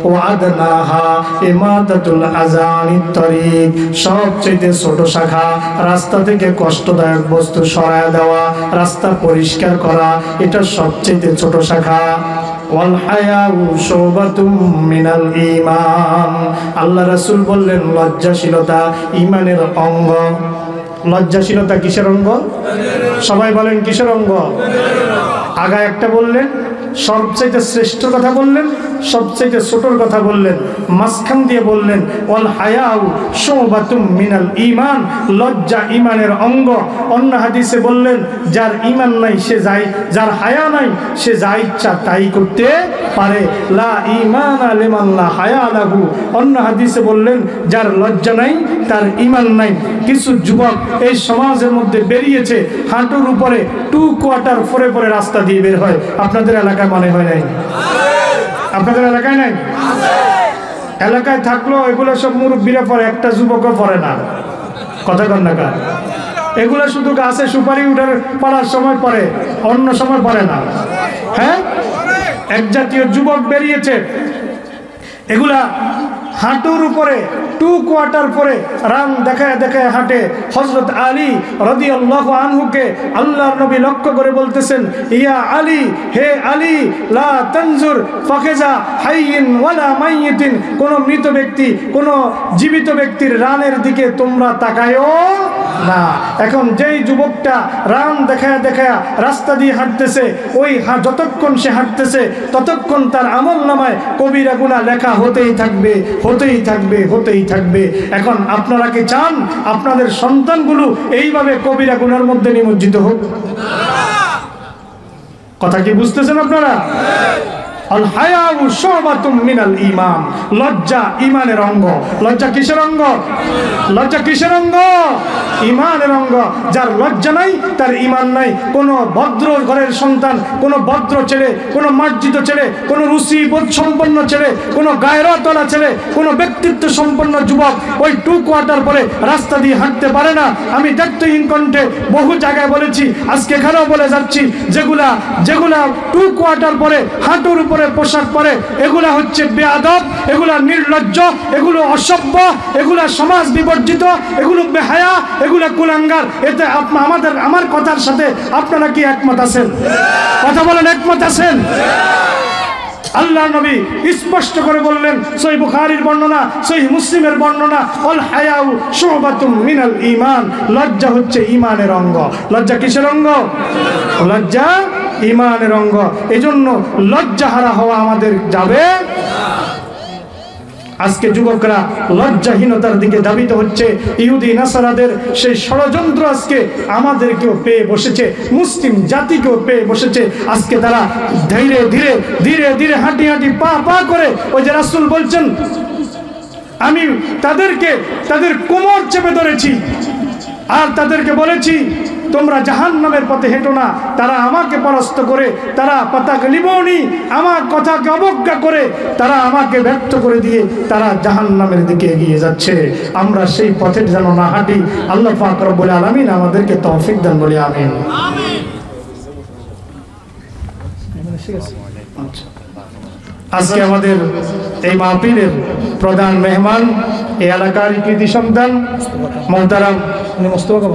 ওয়াদনাহা ইমাতাতুল আযানিত তরিক, সবচেয়ে ছোট শাখা, রাস্তা থেকে কষ্টদায়ক বস্তু সরায় দেওয়া, রাস্তা পরিষ্কার করা, এটা সবচেয়ে ছোট শাখা। ওয়াল হায়াউ শুবাতুম মিনাল ঈমান, আল্লাহ রাসূল বললেন লজ্জাশীলতা ঈমানের অঙ্গ। লজ্জাশীলতা কিসের অঙ্গ? সবাই বলেন কিসের অঙ্গ? আগা একটা বললেন, সবচেয়ে শ্রেষ্ঠ কথা বললেন, সবচেয়ে ছোটর কথা বললেন, মাঝখান দিয়ে বললেন ওয়াল হায়াউ শুবাতুম মিনাল ঈমান, লজ্জা ঈমানের অঙ্গ। অন্য হাদিসে বললেন যার ঈমান নাই সে যায়, যার হায়া নাই সে যা ইচ্ছা তাই করতে পারে। লা ঈমানা লিমান লা হায়া লাহু, অন্য হাদিসে বললেন যার লজ্জা নাই তার ঈমান নাই। কিছু যুবক এই সমাজের মধ্যে বেরিয়েছে, হাঁটুর উপরে 2 কোয়ার্টার পরে পরে রাস্তা দিয়ে বের হয়। আপনাদের এলাকায় মনে হয় নাই? আপনাদের এলাকায় নাই? এলাকায় থাকলেও এগুলো সব মুরব্বীরা পরে, একটা যুবকও পরে না। কথা কন না কার? এগুলো শুধু গাছে সুপারি উঠার পড়ার সময় পরে, অন্য সময় পরে না। হ্যাঁ, এক জাতীয় যুবক বেরিয়েছে, এগুলা হাঁটুর উপরে 2 কোয়ার্টার পরে রান দেখায় দেখায় হাঁটে। হযরত আলী রাদিয়াল্লাহু আনহুকে আল্লাহর নবী লক্ষ্য করে বলতেছেন, ইয়া আলী, হে আলী, লা তানজুর ফাকিজা হাইয়িন ওয়ালা মাইয়িতিন, কোন মৃত ব্যক্তি, কোন জীবিত ব্যক্তির রানের দিকে তোমরা তাকায়ও না। এখন যেই যুবকটা রান দেখায় দেখায় রাস্তা দিয়ে হাঁটতেছে, ওই যতক্ষণ সে হাঁটতেছে ততক্ষণ তার আমলনামায় কবিরা গুনাহ লেখা হতেই থাকবে, হতেই থাকবে, হতেই থাকবে। এখন আপনারা কি চান আপনাদের সন্তানগুলো এইভাবে কবিরা গুনার মধ্যে নিমজ্জিত হোক? কথা কি বুঝতেছেন আপনারা? আল হায়াউ শুবাতুম মিনাল ঈমান, লজ্জা ঈমানের অঙ্গ। লজ্জা কিসের অঙ্গ? লজ্জা কিসের অঙ্গ? ঈমানের অঙ্গ। যার লজ্জা নাই তার ঈমান নাই। কোন ভদ্র ঘরের সন্তান, কোন ভদ্র ছেলে, কোন মার্জিত ছেলে, কোন রুচি বোধ সম্পন্ন ছেলে, কোন গায়রতওয়ালা ছেলে, কোন ব্যক্তিত্ব সম্পন্ন যুবক ওই 2 কোয়ার্টার পরে রাস্তা দিয়ে হাঁটতে পারে না। আমি দায়িত্বহীন কণ্ঠে বহু জায়গায় বলেছি, আজকে এখানেও বলে যাচ্ছি, যেগুলা 2 কোয়ার্টার পরে হাঁটুর উপরে পোশাক পরে, এগুলা হচ্ছে বেয়াদব, এগুলা নির্লজ্জ, এগুলো অসভ্য, এগুলা সমাজ বিবর্জিত, এগুলো বেহায়া, এগুলা কুলাঙ্গার। এতে আমার কথার সাথে আপনারা কি একমত আছেন? কথা বলেন, একমত আছেন? আল্লাহ নবী স্পষ্ট করে বললেন, সহিহ বুখারীর বর্ণনা, সহিহ মুসলিমের বর্ণনা, আল হায়াউ শুবাতুম মিনাল ঈমান, লজ্জা হচ্ছে ঈমানের অঙ্গ। লজ্জা কিসের অঙ্গ? লজ্জা ঈমানের অঙ্গ। এজন্য লজ্জাহারা হওয়া আমাদের যাবে। আজকে যুবকরা লজ্জাহীনতার দিকে ধাবিত হচ্ছে। ইহুদি নাসারাদের সেই ষড়যন্ত্র আজকে আমাদেরকেও পেয়ে বসেছে, মুসলিম জাতিকেও পেয়ে বসেছে। আজকে তারা ধীরে ধীরে ধীরে ধীরে হাঁটি হাঁটি পা পা করে, ওই যে রাসূল বলছেন, আমি তাদের কোমর চেপে ধরেছি আর তাদেরকে বলেছি তোমরা জাহান্নামের পথে হেঁটো না। তারা আমাকে পরাস্ত করে, তারা পাতাকলিবনি, আমার কথাকে অবজ্ঞা করে, তারা আমাকে ব্যর্থ করে দিয়ে তারা জাহান্নামের দিকে এগিয়ে যাচ্ছে। আমরা সেই পথে যেন না হাঁটি। আল্লাহ পাক রব্বুল আলামিন আমাদেরকে তৌফিক দান বলি, আমিন। আজকে আমাদের এই মাহফিলের প্রধান মেহমান এই এলাকার কৃতি সন্তান মোহতারাম মোস্তফা